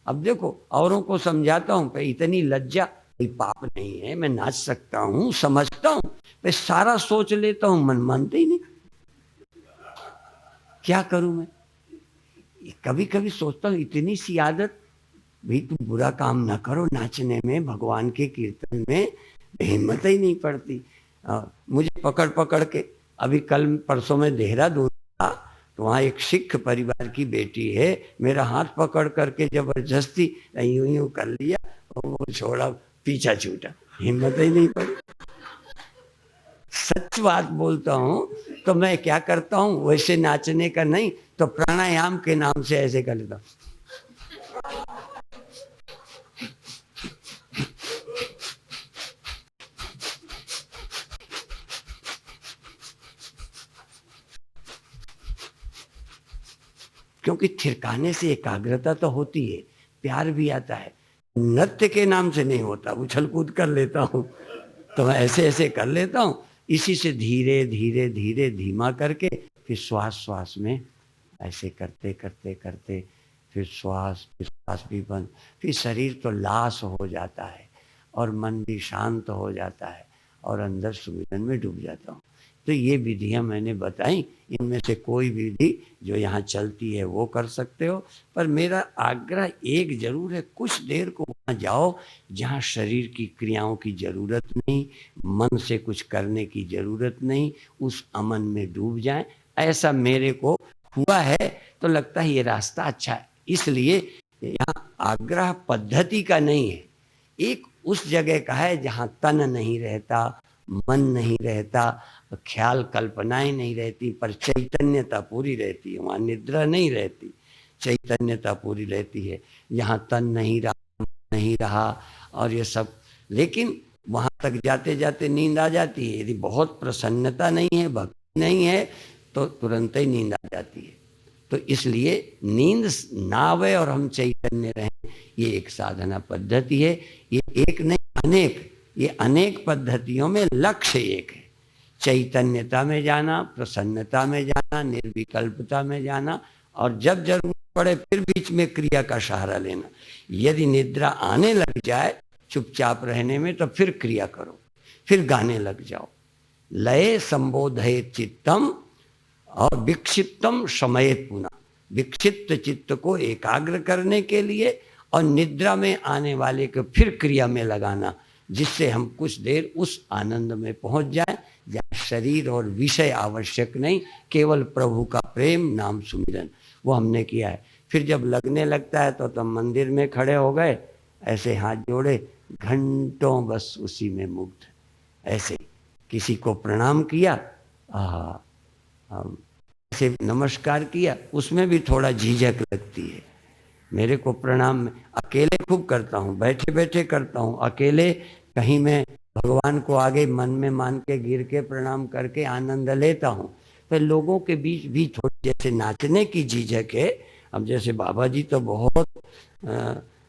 अब देखो औरों को समझाता हूं, पर इतनी लज्जा, कोई पाप नहीं है, मैं नाच सकता हूं, समझता हूं, पर सारा सोच लेता हूं, मन मानते ही नहीं। क्या करूं मैं? कभी कभी सोचता हूं इतनी सी आदत, भाई तुम बुरा काम ना करो, नाचने में, भगवान के कीर्तन में हिम्मत ही नहीं पड़ती। मुझे पकड़ पकड़ के, अभी कल परसों में देहरादून था, तो वहाँ एक सिख परिवार की बेटी है, मेरा हाथ पकड़ करके जबरदस्ती यूं यूं कर लिया, और वो छोड़ा, पीछा छूटा, हिम्मत ही नहीं पड़ी। सच बात बोलता हूँ, तो मैं क्या करता हूँ, वैसे नाचने का नहीं तो प्राणायाम के नाम से ऐसे कर लेता हूँ। क्योंकि थिरकाने से एकाग्रता तो होती है, प्यार भी आता है। नृत्य के नाम से नहीं होता, उछल कूद कर लेता हूँ, तो मैं ऐसे ऐसे कर लेता हूँ। इसी से धीरे धीरे धीरे धीमा करके फिर श्वास श्वास में ऐसे करते करते करते, फिर श्वास भी बंद, फिर शरीर तो लाश हो जाता है और मन भी शांत हो जाता है और अंदर सुमिरन में डूब जाता हूँ। तो ये विधियां मैंने बताई, इनमें से कोई विधि जो यहाँ चलती है वो कर सकते हो। पर मेरा आग्रह एक जरूर है, कुछ देर को वहाँ जाओ जहाँ शरीर की क्रियाओं की जरूरत नहीं, मन से कुछ करने की जरूरत नहीं, उस अमन में डूब जाएं। ऐसा मेरे को हुआ है, तो लगता है ये रास्ता अच्छा है। इसलिए यहाँ आग्रह पद्धति का नहीं है, एक उस जगह का है जहाँ तन नहीं रहता, मन नहीं रहता, ख्याल कल्पनाएं नहीं रहती, पर चैतन्यता पूरी रहती है। वहाँ निद्रा नहीं रहती, चैतन्यता पूरी रहती है। यहाँ तन नहीं रहा और ये सब, लेकिन वहाँ तक जाते जाते नींद आ जाती है। यदि बहुत प्रसन्नता नहीं है, भक्ति नहीं है, तो तुरंत ही नींद आ जाती है। तो इसलिए नींद ना आवे और हम चैतन्य रहें, ये एक साधना पद्धति है। ये एक नहीं, अनेक, ये अनेक पद्धतियों में लक्ष्य एक है। चैतन्यता में जाना, प्रसन्नता में जाना, निर्विकल्पता में जाना, और जब जरूरत पड़े फिर बीच में क्रिया का सहारा लेना। यदि निद्रा आने लग जाए चुपचाप रहने में, तो फिर क्रिया करो, फिर गाने लग जाओ। लय संबोधये चित्तम और विक्षिप्तम शमयेत पुनः। विक्षिप्त चित्त को एकाग्र करने के लिए और निद्रा में आने वाले को फिर क्रिया में लगाना, जिससे हम कुछ देर उस आनंद में पहुंच जाएं जहाँ शरीर और विषय आवश्यक नहीं, केवल प्रभु का प्रेम नाम सुमिरन। वो हमने किया है। फिर जब लगने लगता है तो तुम मंदिर में खड़े हो गए, ऐसे हाथ जोड़े, घंटों बस उसी में मुग्ध, ऐसे किसी को प्रणाम किया, ऐसे नमस्कार किया, उसमें भी थोड़ा झिझक लगती है, मेरे को प्रणाम अकेले खूब करता हूँ, बैठे बैठे करता हूँ अकेले, कहीं मैं भगवान को आगे मन में मान के गिर के प्रणाम करके आनंद लेता हूँ। तो लोगों के बीच भी थोड़ी जैसे नाचने की झिझक है। अब जैसे बाबा जी तो बहुत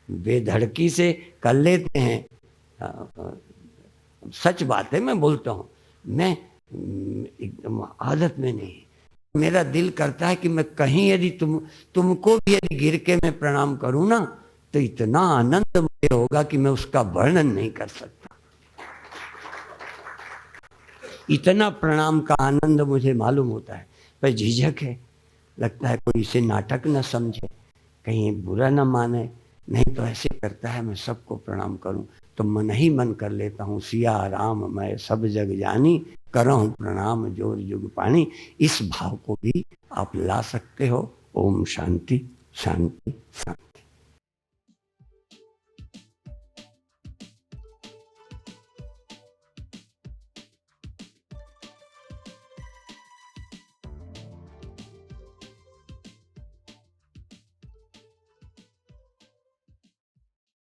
बेधड़की से कर लेते हैं, सच बात है, मैं बोलता हूँ, मैं एकदम आदत में नहीं। मेरा दिल करता है कि मैं कहीं यदि तुमको भी यदि गिर के मैं प्रणाम करूं ना, तो इतना आनंद मुझे होगा कि मैं उसका वर्णन नहीं कर सकता। इतना प्रणाम का आनंद मुझे मालूम होता है, पर झिझक है, लगता है कोई इसे नाटक न समझे, कहीं बुरा न माने। नहीं तो ऐसे करता है मैं सबको प्रणाम करूं, तो मन ही मन कर लेता हूँ, सिया राम मैं सब जग जानी, करहूं प्रणाम जोर जुग पानी। इस भाव को भी आप ला सकते हो। ओम शांति शांति शांति।